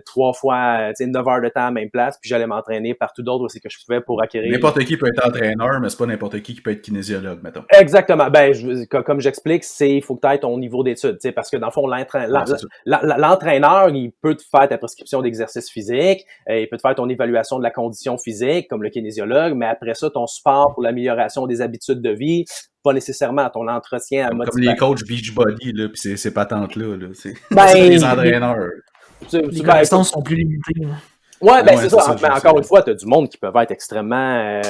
3 fois, 9 heures de temps à la même place, puis j'allais m'entraîner partout d'autre aussi que je pouvais pour acquérir. N'importe qui peut être entraîneur, mais c'est pas n'importe qui peut être kinésiologue, mettons. Exactement. Ben, comme j'explique, il faut que tu aies ton niveau d'études, parce que dans le fond, l'entraîneur, il peut te faire ta prescription d'exercice physique, il peut te faire ton évaluation de la condition physique, comme le kinésiologue, mais après ça, ton support pour l'amélioration des habitudes de vie, pas nécessairement ton entretien à motivation. Comme les coachs Beachbody, là, pis ces patentes-là, là, c'est les entraîneurs. Les connaissances sont plus limitées. Là. Ouais, ben c'est ça. Mais encore une fois, tu as du monde qui peuvent être extrêmement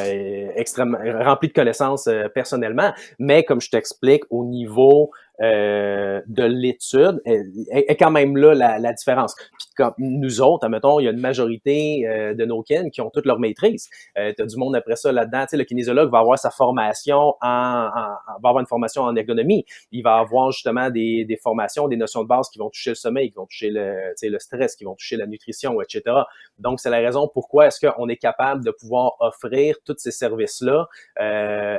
rempli de connaissances personnellement. Mais comme je t'explique, au niveau de l'étude, est quand même là la différence. Puis comme nous autres, admettons, il y a une majorité de nos kin qui ont toutes leur maîtrise. Tu as du monde après ça là-dedans. Tu sais, le kinésiologue va avoir sa formation va avoir une formation en ergonomie. Il va avoir justement des formations, des notions de base qui vont toucher le sommeil, qui vont toucher le stress, qui vont toucher la nutrition, etc. Donc, c'est la raison pourquoi est-ce qu'on est capable de pouvoir offrir tous ces services-là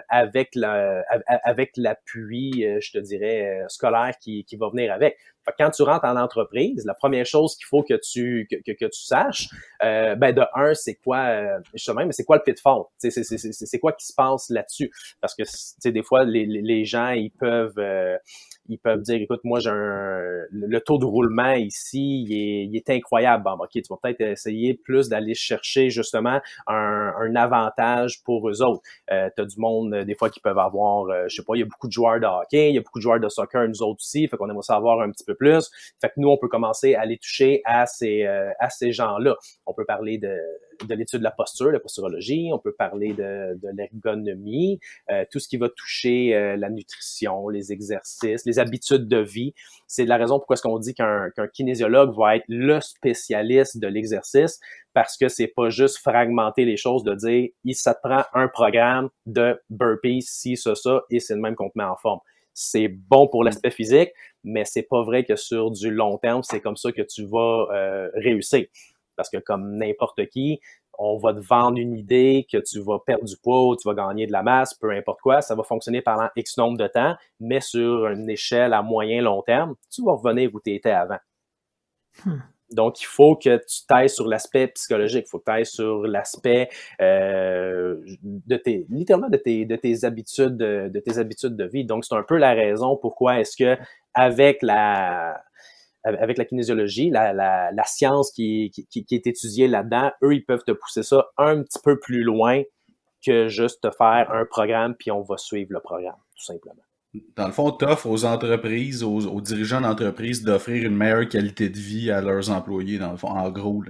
avec l'appui, je te dirais, scolaire qui va venir avec. Fait que quand tu rentres en entreprise, la première chose qu'il faut que tu saches, de un, c'est quoi, justement, mais c'est quoi le pitfall? C'est quoi qui se passe là-dessus? Parce que, tu sais, des fois, les gens, ils peuvent dire, écoute, moi, le taux de roulement ici, il est incroyable. Bon, OK, tu vas peut-être essayer plus d'aller chercher, justement, un avantage pour eux autres. T'as du monde, des fois, qui peuvent avoir, je sais pas, il y a beaucoup de joueurs de hockey, il y a beaucoup de joueurs de soccer, nous autres aussi, fait qu'on aimerait savoir un petit peu plus. Fait que nous, on peut commencer à aller toucher à ces gens-là. On peut parler de l'étude de la posture, la posturologie, on peut parler de l'ergonomie, tout ce qui va toucher la nutrition, les exercices, les habitudes de vie. C'est la raison pourquoi est-ce qu'on dit qu'un kinésiologue va être le spécialiste de l'exercice, parce que c'est pas juste fragmenter les choses, de dire ça te prend un programme de burpees, ci, ça, et c'est le même qu'on te met en forme. C'est bon pour l'aspect physique, mais c'est pas vrai que sur du long terme, c'est comme ça que tu vas réussir. Parce que comme n'importe qui, on va te vendre une idée que tu vas perdre du poids ou tu vas gagner de la masse, peu importe quoi, ça va fonctionner pendant X nombre de temps, mais sur une échelle à moyen long terme, tu vas revenir où tu étais avant. Donc, il faut que tu t'ailles sur l'aspect psychologique, il faut que tu ailles sur l'aspect littéralement de tes habitudes de vie. Donc, c'est un peu la raison pourquoi est-ce que avec la kinésiologie, la science qui est étudiée là-dedans, eux, ils peuvent te pousser ça un petit peu plus loin que juste te faire un programme, puis on va suivre le programme, tout simplement. Dans le fond, tu offres aux entreprises, aux dirigeants d'entreprises d'offrir une meilleure qualité de vie à leurs employés, dans le fond, en gros.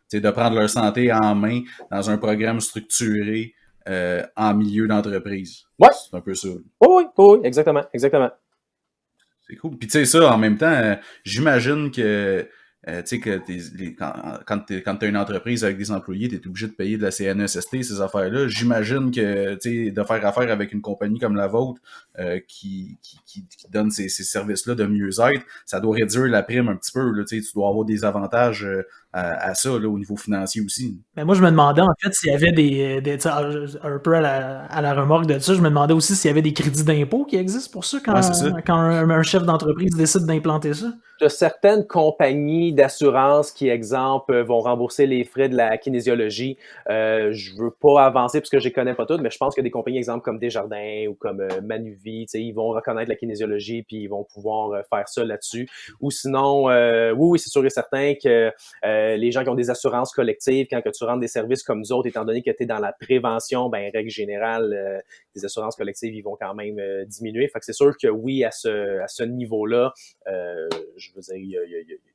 C'est de prendre leur santé en main dans un programme structuré en milieu d'entreprise. Ouais. C'est un peu ça. Oui, exactement. C'est cool. Puis tu sais ça, en même temps, j'imagine que tu sais que quand t'as une entreprise avec des employés, t'es obligé de payer de la CNESST, ces affaires-là. J'imagine que tu sais, de faire affaire avec une compagnie comme la vôtre qui donne ces services-là de mieux-être, ça doit réduire la prime un petit peu. Là, tu dois avoir des avantages à ça là, au niveau financier aussi. Ben moi, je me demandais en fait s'il y avait un peu à la remorque de ça, je me demandais aussi s'il y avait des crédits d'impôt qui existent pour ça Ouais, c'est ça. quand un chef d'entreprise décide d'implanter ça. Il y a certaines compagnies d'assurance qui, exemple, vont rembourser les frais de la kinésiologie. Je veux pas avancer parce que je les connais pas toutes, mais je pense que des compagnies, exemple, comme Desjardins ou comme Manuvie, ils vont reconnaître la kinésiologie puis ils vont pouvoir faire ça là-dessus. Ou sinon, oui, c'est sûr et certain que les gens qui ont des assurances collectives, quand que tu rentres des services comme nous autres, étant donné que tu es dans la prévention, ben règle générale, les assurances collectives, ils vont quand même diminuer. Fait que c'est sûr que oui, à ce niveau-là, je veux dire,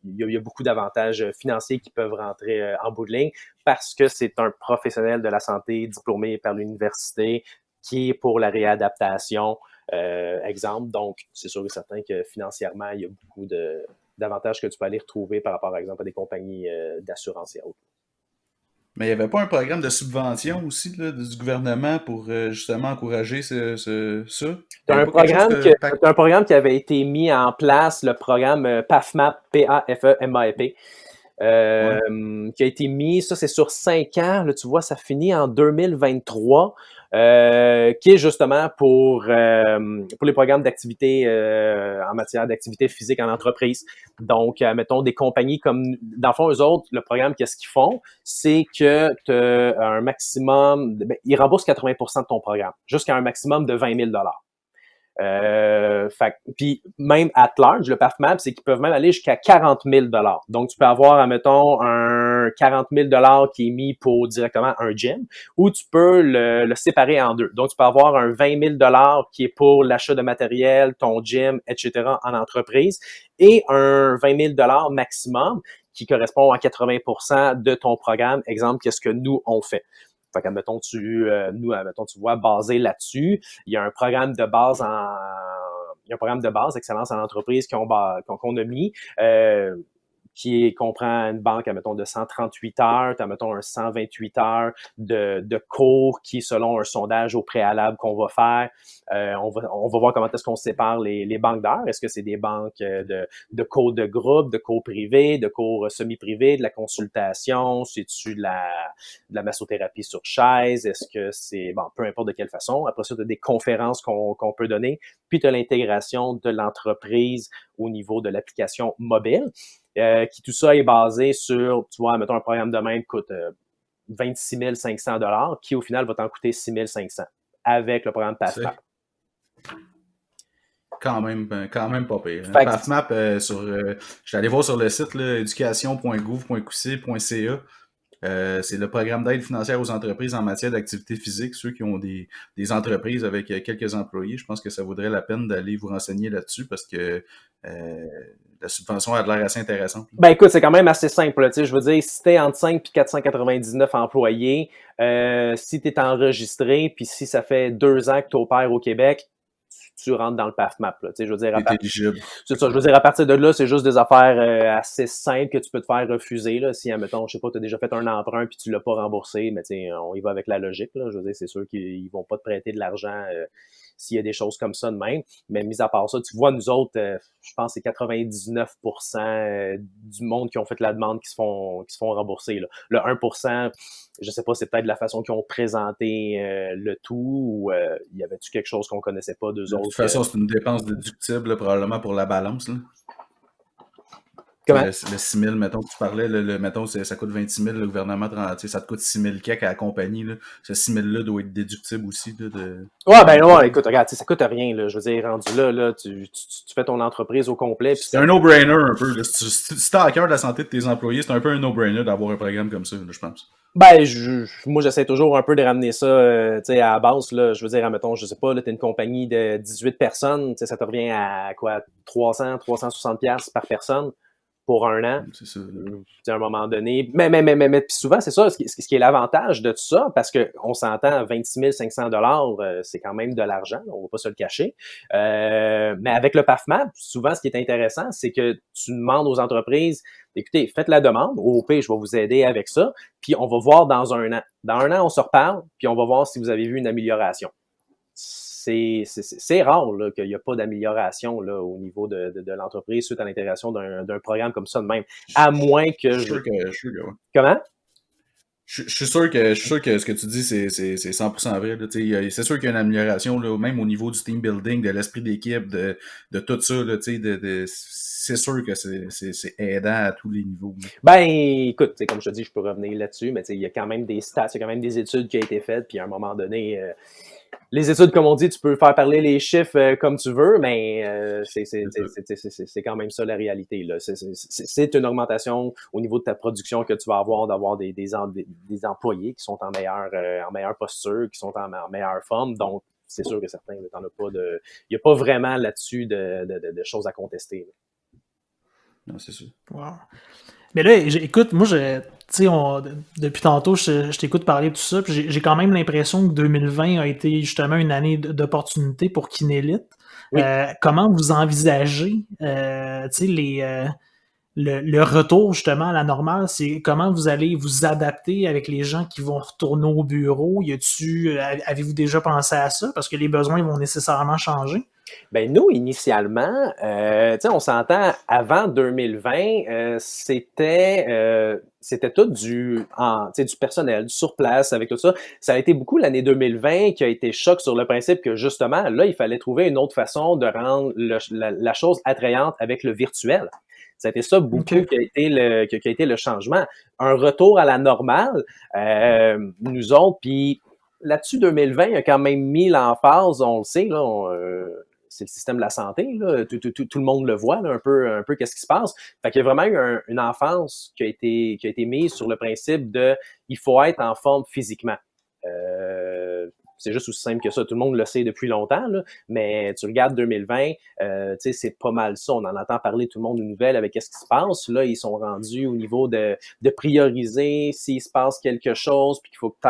il y a beaucoup d'avantages financiers qui peuvent rentrer en bout de ligne parce que c'est un professionnel de la santé diplômé par l'université qui est pour la réadaptation, exemple. Donc, c'est sûr et certain que financièrement, il y a beaucoup d'avantages que tu peux aller retrouver par rapport, par exemple, à des compagnies d'assurance et autres. Mais il n'y avait pas un programme de subvention aussi là, du gouvernement pour justement encourager ça? C'est un programme qui avait été mis en place, le programme PAFMAP, P-A-F-E-M-A-P, qui a été mis, ça c'est sur 5 ans, là, tu vois, ça finit en 2023, qui est justement pour les programmes d'activité en matière d'activité physique en entreprise. Donc, mettons des compagnies comme, dans le fond, eux autres, le programme, qu'est-ce qu'ils font? C'est que tu as un maximum, ils remboursent 80% de ton programme, jusqu'à un maximum de 20 000 puis même at large, le PAFMAP, c'est qu'ils peuvent même aller jusqu'à 40 000 Donc, tu peux avoir, admettons, un 40 000 qui est mis pour directement un gym, ou tu peux le séparer en deux. Donc, tu peux avoir un 20 000 qui est pour l'achat de matériel, ton gym, etc. en entreprise, et un 20 000 maximum qui correspond à 80% de ton programme. Exemple, qu'est-ce que nous, on fait? Fait qu'admettons, tu vois, basé là-dessus, il y a un programme de base excellence en entreprise qu'on a mis. qui comprend une banque, admettons, de 138 heures, admettons, un 128 heures de cours qui, selon un sondage au préalable qu'on va faire, on va voir comment est-ce qu'on sépare les banques d'heures. Est-ce que c'est des banques de cours de groupe, de cours privés, de cours semi-privés, de la consultation, c'est-tu de la massothérapie sur chaise, est-ce que c'est, bon, peu importe de quelle façon. Après ça, tu as des conférences qu'on peut donner, puis tu as l'intégration de l'entreprise au niveau de l'application mobile, qui tout ça est basé sur, tu vois, mettons un programme de même coûte 26 500 $, qui au final va t'en coûter 6 500 avec le programme PathMap. Quand même pas pire. PathMap, je suis allé voir sur le site éducation.gouv.qc.ca. C'est le programme d'aide financière aux entreprises en matière d'activité physique, ceux qui ont des entreprises avec quelques employés. Je pense que ça vaudrait la peine d'aller vous renseigner là-dessus parce que la subvention a l'air assez intéressante. Ben écoute, c'est quand même assez simple. Tu sais, je veux dire, si t'es entre 5 et 499 employés, si t'es enregistré, puis si ça fait 2 ans que tu opères au Québec, tu rentres dans le PathMap. Là. Tu sais, je veux dire, c'est ça. Je veux dire, à partir de là, c'est juste des affaires assez simples que tu peux te faire refuser. Là. Si, admettons, je sais pas, tu as déjà fait un emprunt puis tu l'as pas remboursé, mais tu sais, on y va avec la logique. Là. Je veux dire, c'est sûr qu'ils vont pas te prêter de l'argent s'il y a des choses comme ça de même. Mais mis à part ça, tu vois, nous autres, je pense que c'est 99% du monde qui ont fait la demande qui se font rembourser. Là. Le 1%, je sais pas, c'est peut-être la façon qu'ils ont présenté le tout ou y avait-tu quelque chose qu'on connaissait pas d'eux autres? De toute façon, c'est une dépense déductible là, probablement pour la balance. Là. Comment? Le 6 000, mettons, que tu parlais, mettons, ça coûte 26 000, le gouvernement, ça te coûte 6 000 quelque à la compagnie. Là. Ce 6 000-là doit être déductible aussi. Là, Ouais, ben ouais, écoute, regarde, ça coûte rien. Là. Je veux dire, rendu là tu fais ton entreprise au complet. C'est un no-brainer un peu. Là. Si t'as à cœur de la santé de tes employés, c'est un peu un no-brainer d'avoir un programme comme ça, là, je pense. Ben, moi, j'essaie toujours un peu de ramener ça, tu sais, à la base, là. Je veux dire, admettons, je sais pas, là, t'es une compagnie de 18 personnes, tu sais, ça te revient à quoi, 360$ par personne pour un an. C'est ça. À un moment donné. Mais puis souvent, c'est ça, ce qui est l'avantage de tout ça, parce que on s'entend, 26 500 $, c'est quand même de l'argent, on va pas se le cacher. Mais avec le PathMap, souvent, ce qui est intéressant, c'est que tu demandes aux entreprises, écoutez, faites la demande, au OP, je vais vous aider avec ça, puis on va voir dans un an. Dans un an, on se reparle, puis on va voir si vous avez vu une amélioration. C'est rare là, qu'il n'y a pas d'amélioration là, au niveau de l'entreprise suite à l'intégration d'un programme comme ça de même. À moins que Comment? Je suis sûr que ce que tu dis, c'est 100% vrai. Là, c'est sûr qu'il y a une amélioration, là, même au niveau du team building, de l'esprit d'équipe, de tout ça. Là, c'est sûr que c'est aidant à tous les niveaux. Là. Ben, écoute, comme je te dis, je peux revenir là-dessus, mais il y a quand même des stats, il y a quand même des études qui ont été faites, puis à un moment donné, les études, comme on dit, tu peux faire parler les chiffres comme tu veux, mais c'est quand même ça la réalité. Là. C'est une augmentation au niveau de ta production que tu vas avoir, d'avoir des employés qui sont en meilleure posture, qui sont en meilleure forme. Donc, c'est sûr que certains, il n'y a pas vraiment là-dessus de choses à contester. Là. Non, c'est sûr. Wow. Mais là, écoute, moi, depuis tantôt, je t'écoute parler de tout ça, puis j'ai quand même l'impression que 2020 a été justement une année d'opportunité pour Kinélite. Oui. Comment vous envisagez, le retour justement à la normale? C'est comment vous allez vous adapter avec les gens qui vont retourner au bureau? Avez-vous déjà pensé à ça? Parce que les besoins vont nécessairement changer. Ben nous, initialement, on s'entend, avant 2020, c'était tout du personnel, du sur place, avec tout ça. Ça a été beaucoup l'année 2020 qui a été choc sur le principe que, justement, là, il fallait trouver une autre façon de rendre la chose attrayante avec le virtuel. Ça a été ça beaucoup qui a été le changement. Un retour à la normale, nous autres, puis là-dessus, 2020 a quand même mis l'emphase, on le sait, là, c'est le système de la santé, là. Tout le monde le voit, là, un peu qu'est-ce qui se passe. Fait qu'il y a vraiment eu une enfance qui a été mise sur le principe de il faut être en forme physiquement. C'est juste aussi simple que ça. Tout le monde le sait depuis longtemps, là, mais tu regardes 2020, c'est pas mal ça. On en entend parler tout le monde aux nouvelles avec qu'est-ce qui se passe. Là, ils sont rendus au niveau de prioriser s'il se passe quelque chose, puis qu'il faut que tu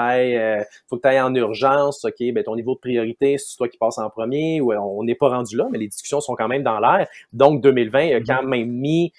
ailles en urgence. OK, ben ton niveau de priorité, c'est toi qui passes en premier, ou on n'est pas rendu là, mais les discussions sont quand même dans l'air. Donc, 2020 a quand même mis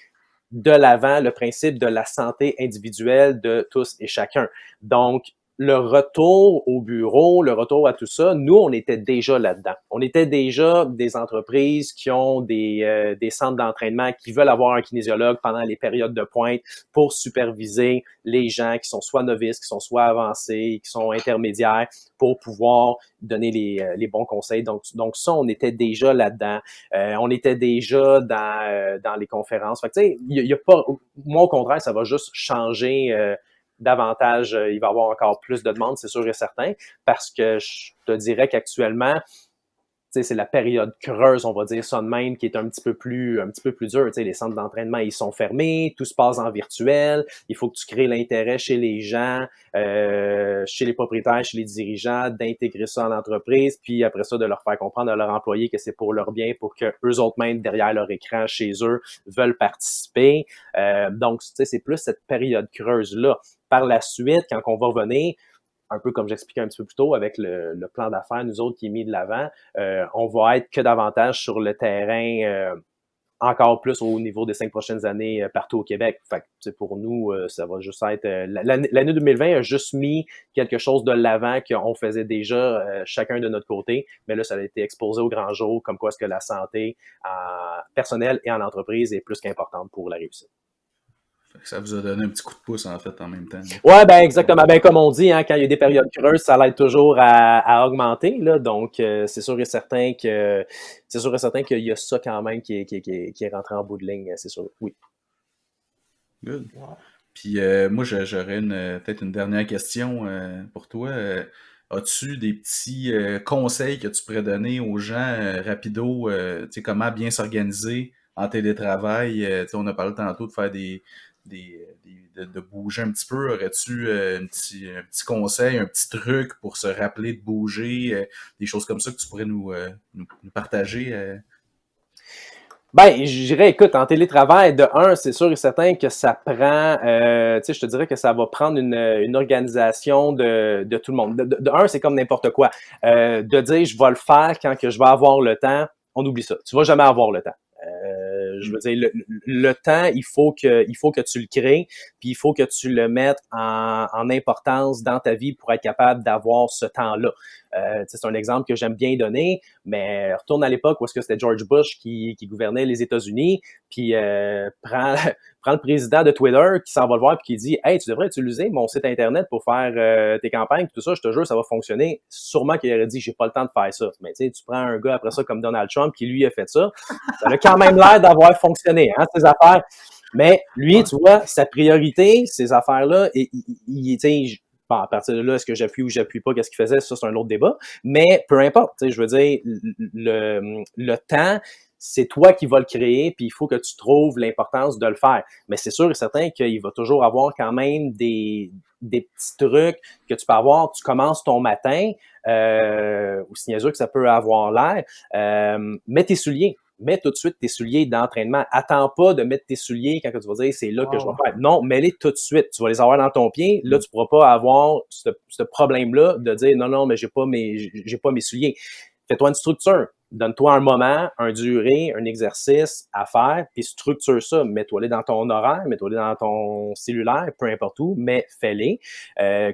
de l'avant le principe de la santé individuelle de tous et chacun. Donc, le retour au bureau, le retour à tout ça, nous, on était déjà là-dedans. On était déjà des entreprises qui ont des centres d'entraînement, qui veulent avoir un kinésiologue pendant les périodes de pointe pour superviser les gens qui sont soit novices, qui sont soit avancés, qui sont intermédiaires, pour pouvoir donner les bons conseils. Donc ça, on était déjà là-dedans. On était déjà dans les conférences. Fait que, tu sais, il y a pas... Moi, au contraire, ça va juste changer... davantage, il va y avoir encore plus de demandes, c'est sûr et certain, parce que je te dirais qu'actuellement, c'est la période creuse, on va dire ça de même, qui est un petit peu plus dur. Les centres d'entraînement, ils sont fermés, tout se passe en virtuel, il faut que tu crées l'intérêt chez les gens, chez les propriétaires, chez les dirigeants, d'intégrer ça en entreprise, puis après ça, de leur faire comprendre à leurs employés que c'est pour leur bien, pour que eux autres mêmes, derrière leur écran, chez eux, veulent participer. Donc, c'est plus cette période creuse-là. Par la suite, quand on va revenir, un peu comme j'expliquais un petit peu plus tôt, avec le plan d'affaires, nous autres, qui est mis de l'avant, on va être que davantage sur le terrain, encore plus au niveau des 5 prochaines années partout au Québec. Fait que, pour nous, ça va juste être... l'année 2020 a juste mis quelque chose de l'avant qu'on faisait déjà chacun de notre côté, mais là, ça a été exposé au grand jour, comme quoi est-ce que la santé personnelle et en entreprise est plus qu'importante pour la réussite. Ça vous a donné un petit coup de pouce, en fait, en même temps. Ouais, ben exactement. Ben comme on dit, hein, quand il y a des périodes creuses, ça l'aide toujours à augmenter. Là. Donc, c'est sûr et certain qu'il y a ça quand même qui est rentré en bout de ligne, c'est sûr. Oui. Good. Wow. Puis moi, j'aurais peut-être une dernière question pour toi. As-tu des petits conseils que tu pourrais donner aux gens rapido, tu sais, comment bien s'organiser en télétravail? On a parlé tantôt de faire de bouger un petit peu. Aurais-tu un petit conseil, un petit truc pour se rappeler de bouger, des choses comme ça que tu pourrais nous partager? Ben, je dirais, écoute, en télétravail, de un, c'est sûr et certain que ça prend, tu sais, je te dirais que ça va prendre une organisation de tout le monde. De un, c'est comme n'importe quoi. De dire, je vais le faire quand que je vais avoir le temps, on oublie ça. Tu vas jamais avoir le temps. Je veux dire, le temps, il faut que tu le crées, puis il faut que tu le mettes en importance dans ta vie pour être capable d'avoir ce temps-là. C'est un exemple que j'aime bien donner, mais retourne à l'époque où est-ce que c'était George Bush qui gouvernait les États-Unis, puis prend le président de Twitter qui s'en va le voir puis qui dit « Hey, tu devrais utiliser mon site Internet pour faire tes campagnes, tout ça, je te jure, ça va fonctionner. » Sûrement qu'il aurait dit « J'ai pas le temps de faire ça. » Mais tu sais, tu prends un gars après ça comme Donald Trump qui, lui, a fait ça. Ça a quand même l'air d'avoir fonctionné, hein, ces affaires. Mais lui, tu vois, sa priorité, ces affaires-là, tu sais, bon, à partir de là, est-ce que j'appuie ou j'appuie pas, qu'est-ce qu'il faisait, ça, c'est un autre débat. Mais peu importe, tu sais, je veux dire, le temps, c'est toi qui vas le créer, puis il faut que tu trouves l'importance de le faire. Mais c'est sûr et certain qu'il va toujours avoir quand même des petits trucs que tu peux avoir. Tu commences ton matin, aussi niaiseux que ça peut avoir l'air, mets tes souliers. Mets tout de suite tes souliers d'entraînement. Attends pas de mettre tes souliers quand tu vas dire c'est là que je vais faire. Non, mets-les tout de suite. Tu vas les avoir dans ton pied. Là, tu pourras pas avoir ce problème-là de dire non, mais j'ai pas mes souliers. Fais-toi une structure. Donne-toi un moment, un durée, un exercice à faire, puis structure ça. Mets-toi-les dans ton horaire, mets-toi-les dans ton cellulaire, peu importe où, mais fais-les.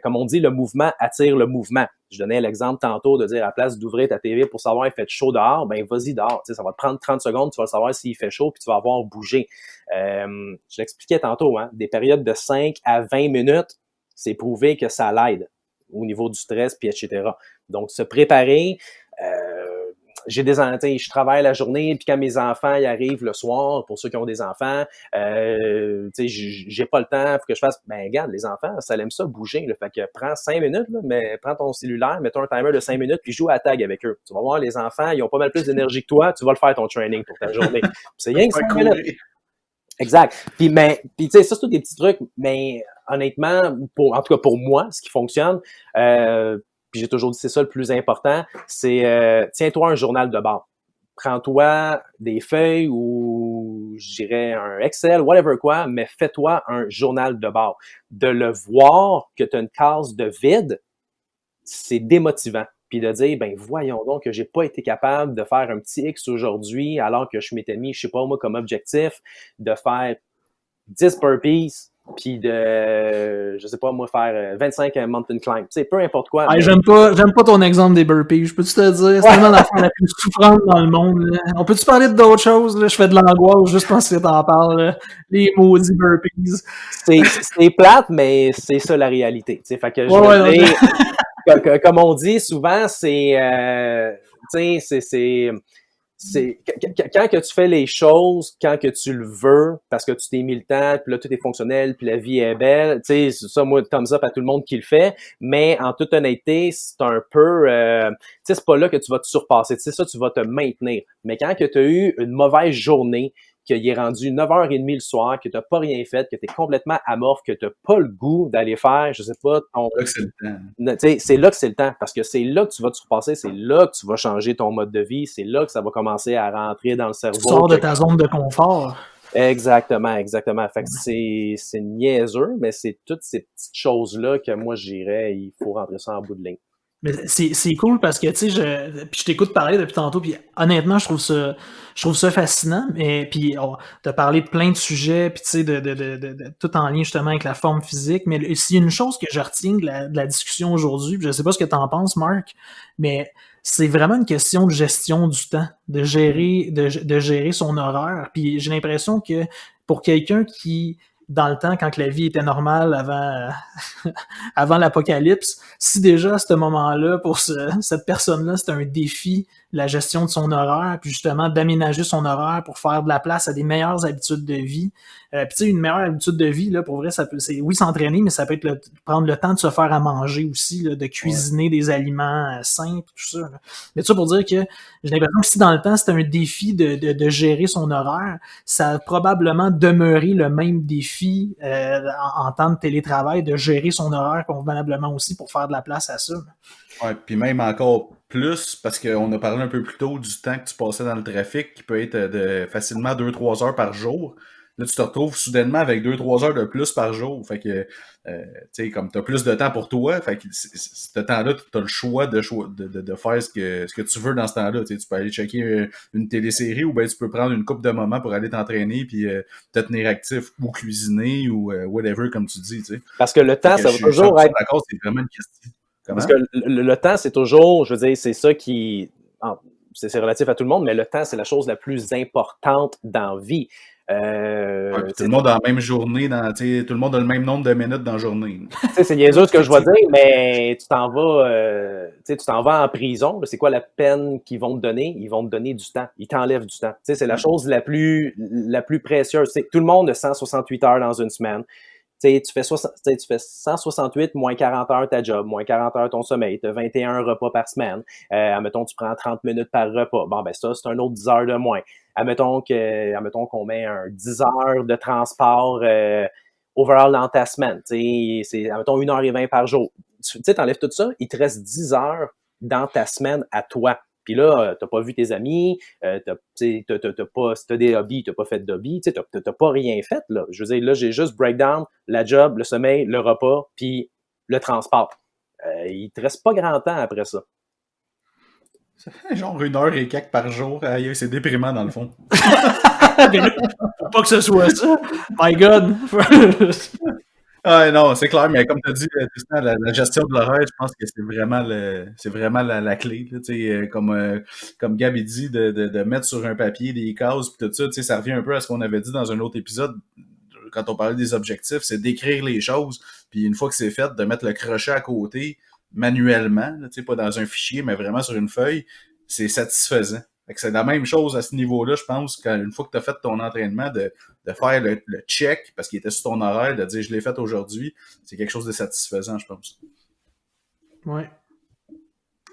Comme on dit, le mouvement attire le mouvement. Je donnais l'exemple tantôt de dire à la place d'ouvrir ta TV pour savoir il fait chaud dehors, ben vas-y dehors. Tu sais, ça va te prendre 30 secondes, tu vas savoir s'il fait chaud, puis tu vas avoir bougé. Je l'expliquais tantôt, hein, des périodes de 5 à 20 minutes, c'est prouvé que ça l'aide au niveau du stress, puis etc. Donc, se préparer, je travaille la journée, puis quand mes enfants ils arrivent le soir, pour ceux qui ont des enfants, j'ai pas le temps, faut que je fasse, ben regarde, les enfants, ça aime ça bouger, là, fait que prends 5 minutes, là, mais prends ton cellulaire, mets-toi un timer de 5 minutes, puis joue à tag avec eux. Tu vas voir, les enfants, ils ont pas mal plus d'énergie que toi, tu vas le faire ton training pour ta journée. C'est rien que 5 minutes. Exact. Puis tu sais, ça, c'est tous des petits trucs, mais honnêtement, en tout cas pour moi, ce qui fonctionne, puis j'ai toujours dit c'est ça le plus important, c'est tiens-toi un journal de bord. Prends-toi des feuilles ou je dirais un Excel, whatever quoi, mais fais-toi un journal de bord. De le voir que tu as une case de vide, c'est démotivant. Puis de dire, ben voyons donc que j'ai pas été capable de faire un petit X aujourd'hui alors que je m'étais mis, je sais pas moi, comme objectif de faire 10 burpees, puis de, je sais pas moi, faire 25 mountain climb. Tu sais, peu importe quoi. Ah, mais... j'aime pas ton exemple des burpees. Je peux-tu te dire, c'est vraiment l'affaire la plus souffrante dans le monde. Là. On peut-tu parler d'autres choses? Là? Je fais de l'angoisse juste penser que t'en parles. Là. Les maudits burpees. C'est plate, mais c'est ça la réalité. Tu sais, fait que je veux dire, comme on dit souvent, c'est, tu sais, quand que tu fais les choses, quand que tu le veux, parce que tu t'es mis le temps, puis là, tout est fonctionnel, puis la vie est belle, tu sais, c'est ça, moi, thumbs up à tout le monde qui le fait, mais en toute honnêteté, c'est un peu, tu sais, c'est pas là que tu vas te surpasser, tu sais, ça, tu vas te maintenir. Mais quand que tu as eu une mauvaise journée, qu'il est rendu 9h30 le soir, que t'as pas rien fait, que t'es complètement amorphe, que t'as pas le goût d'aller faire, je sais pas, Là que c'est le temps. c'est là que c'est le temps, parce que c'est là que tu vas te surpasser, c'est là que tu vas changer ton mode de vie, c'est là que ça va commencer à rentrer dans le cerveau. Tu sors de ta zone de confort. Exactement. Fait que c'est niaiseux, mais c'est toutes ces petites choses-là que moi, je dirais, il faut rentrer ça en bout de ligne. Mais c'est cool parce que, tu sais, je t'écoute parler depuis tantôt, puis honnêtement, je trouve ça fascinant, mais puis t'as parlé de plein de sujets, puis tu sais, de tout en lien justement avec la forme physique, mais s'il y a une chose que je retiens de la discussion aujourd'hui, puis je sais pas ce que t'en penses, Marc, mais c'est vraiment une question de gestion du temps, de gérer son horaire, puis j'ai l'impression que pour quelqu'un qui dans le temps, quand la vie était normale avant l'apocalypse, si déjà à ce moment-là, pour cette personne-là, c'était un défi, la gestion de son horaire, puis justement d'aménager son horaire pour faire de la place à des meilleures habitudes de vie. Puis tu sais, une meilleure habitude de vie, là, pour vrai, c'est oui s'entraîner, mais ça peut être prendre le temps de se faire à manger aussi, là, de cuisiner des aliments sains, tout ça. Là. Mais tout ça pour dire que j'ai l'impression que si dans le temps, c'était un défi de gérer son horaire, ça a probablement demeuré le même défi en temps de télétravail, de gérer son horaire convenablement aussi pour faire de la place à ça. Ouais, puis même encore plus, parce qu'on a parlé un peu plus tôt du temps que tu passais dans le trafic, qui peut être de facilement 2-3 heures par jour. Là, tu te retrouves soudainement avec 2-3 heures de plus par jour. Fait que, tu sais, comme tu as plus de temps pour toi, fait que ce temps-là, tu as le choix de faire ce que tu veux dans ce temps-là. Tu sais, tu peux aller checker une télésérie ou bien tu peux prendre une couple de moments pour aller t'entraîner puis te tenir actif ou cuisiner ou whatever, comme tu dis. Tu sais. Parce que le temps, ça va toujours être... D'accord, c'est vraiment une question. Comment? Parce que le temps, c'est toujours, je veux dire, c'est ça qui... C'est relatif à tout le monde, mais le temps, c'est la chose la plus importante dans la vie. Tout le monde a la même journée, tout le monde a le même nombre de minutes dans la journée. C'est niaiseux ce que je vais dire, mais tu t'en vas en prison. C'est quoi la peine qu'ils vont te donner? Ils vont te donner du temps. Ils t'enlèvent du temps. C'est la chose la plus précieuse. Tout le monde a 168 heures dans une semaine. Tu fais 168 moins 40 heures ta job, moins 40 heures ton sommeil, tu as 21 repas par semaine. Admettons, tu prends 30 minutes par repas. Bon, ben ça, c'est un autre 10 heures de moins. Admettons qu'on met un 10 heures de transport overall dans ta semaine. C'est, admettons, 1h20 par jour. Tu t'enlèves tout ça, il te reste 10 heures dans ta semaine à toi. Puis là, t'as pas vu tes amis, si t'as des hobbies, t'as pas fait de hobbies, t'as pas rien fait, là. Je veux dire, là, j'ai juste breakdown, la job, le sommeil, le repas, puis le transport. Il te reste pas grand temps après ça. Ça fait genre 1h et quelques par jour. Aïe, c'est déprimant dans le fond. Faut pas que ce soit ça. My God! Ah non, c'est clair, mais comme tu as dit, Tristan, la gestion de l'horaire, je pense que c'est vraiment la clé. Là, comme Gab il dit, de mettre sur un papier des cases puis tout ça, ça revient un peu à ce qu'on avait dit dans un autre épisode quand on parlait des objectifs, c'est d'écrire les choses, puis une fois que c'est fait, de mettre le crochet à côté manuellement, là, pas dans un fichier, mais vraiment sur une feuille, c'est satisfaisant. Fait que c'est la même chose à ce niveau-là, je pense, qu'une fois que tu as fait ton entraînement, de faire le check, parce qu'il était sur ton horaire, de dire je l'ai fait aujourd'hui, c'est quelque chose de satisfaisant, je pense. Oui.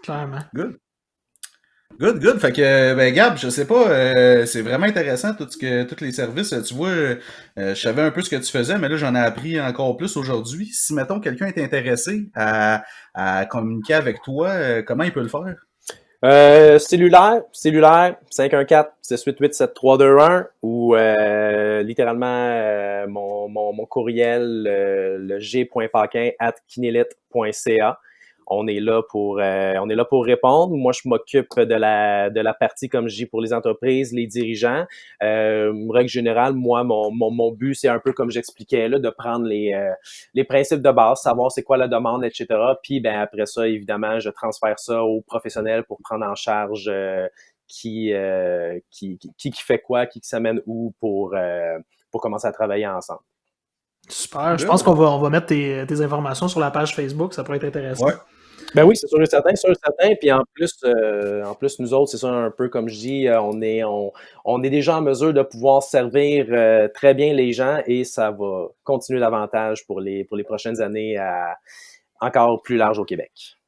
Clairement. Good. Fait que, ben, Gab, je sais pas, c'est vraiment intéressant tous les services. Tu vois, je savais un peu ce que tu faisais, mais là, j'en ai appris encore plus aujourd'hui. Si, mettons, quelqu'un est intéressé à communiquer avec toi, comment il peut le faire? Cellulaire, 514-788-7321 ou littéralement mon courriel, le g.paquin@kinelit.ca. on est là pour répondre. Moi, je m'occupe de la partie, comme je dis, pour les entreprises, les dirigeants. Règle générale, moi, mon but, c'est un peu comme j'expliquais là, de prendre les principes de base, savoir c'est quoi la demande, etc. Puis, ben après ça, évidemment, je transfère ça aux professionnels pour prendre en charge qui fait quoi, qui s'amène où pour commencer à travailler ensemble. Super. Je pense qu'on va mettre tes informations sur la page Facebook. Ça pourrait être intéressant. Ouais. Ben oui, c'est sûr et certain. Puis en plus, nous autres, c'est ça un peu comme je dis, on est déjà en mesure de pouvoir servir très bien les gens et ça va continuer davantage pour les prochaines années encore plus large au Québec.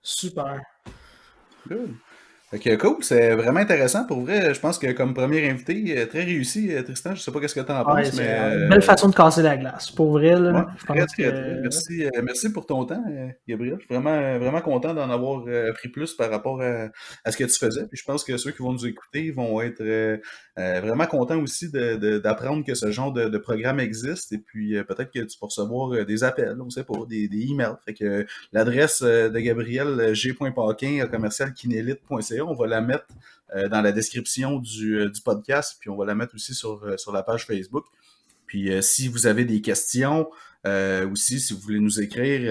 Super. Good. Ok, cool, c'est vraiment intéressant. Pour vrai, je pense que comme premier invité, très réussi, Tristan. Je sais pas qu'est-ce que tu en penses, mais... une belle façon de casser la glace. Pour vrai, là, ouais, je pense très. Merci pour ton temps, Gabriel. Je suis vraiment content d'en avoir appris plus par rapport à ce que tu faisais. Puis je pense que ceux qui vont nous écouter vont être vraiment contents aussi d'apprendre que ce genre de programme existe. Et puis peut-être que tu peux recevoir des appels, on sait pas, des emails. Fait que l'adresse de Gabriel, g.paquin@commercialkinélite.ca, on va la mettre dans la description du podcast, puis on va la mettre aussi sur la page Facebook. Puis si vous avez des questions, aussi, si vous voulez nous écrire,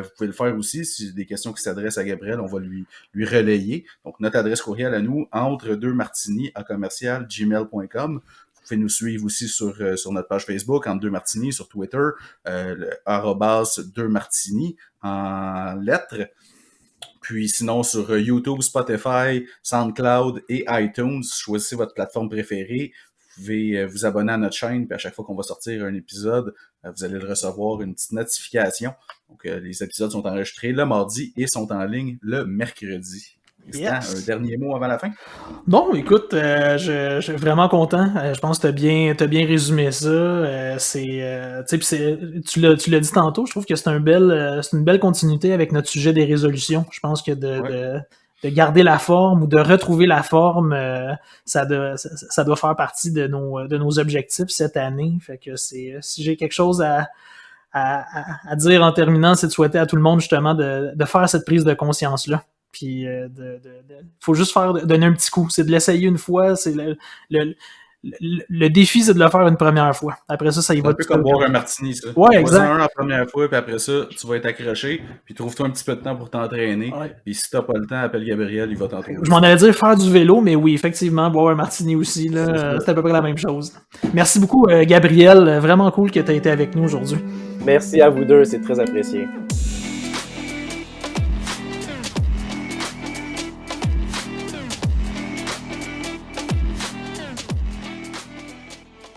vous pouvez le faire aussi. Si des questions qui s'adressent à Gabriel, on va lui relayer. Donc, notre adresse courriel à nous, entre2martini@gmail.com. Vous pouvez nous suivre aussi sur notre page Facebook, Entre2Martini, sur Twitter, @2martini en lettres. Puis sinon, sur YouTube, Spotify, SoundCloud et iTunes, choisissez votre plateforme préférée. Vous pouvez vous abonner à notre chaîne, puis à chaque fois qu'on va sortir un épisode, vous allez le recevoir une petite notification. Donc, les épisodes sont enregistrés le mardi et sont en ligne le mercredi. Yes. Un dernier mot avant la fin? Bon, écoute, je suis vraiment content. Je pense que t'as bien résumé ça. Tu l'as dit tantôt, je trouve que c'est une belle continuité avec notre sujet des résolutions. Je pense que de garder la forme ou de retrouver la forme, ça doit faire partie de nos objectifs cette année. Fait que si j'ai quelque chose à dire en terminant, c'est de souhaiter à tout le monde justement de faire cette prise de conscience-là. Puis faut juste donner un petit coup. C'est de l'essayer une fois. C'est le défi, c'est de le faire une première fois. Après ça, ça y va. C'est un peu comme boire un martini, ça. Ouais, exact. Un la première fois, puis après ça, tu vas être accroché, puis trouve-toi un petit peu de temps pour t'entraîner. Ouais. Puis si t'as pas le temps, appelle Gabriel, il va t'entraîner. Je m'en allais dire faire du vélo, mais oui, effectivement, boire un martini aussi, là, c'est à peu près la même chose. Merci beaucoup, Gabriel. Vraiment cool que tu aies été avec nous aujourd'hui. Merci à vous deux, c'est très apprécié.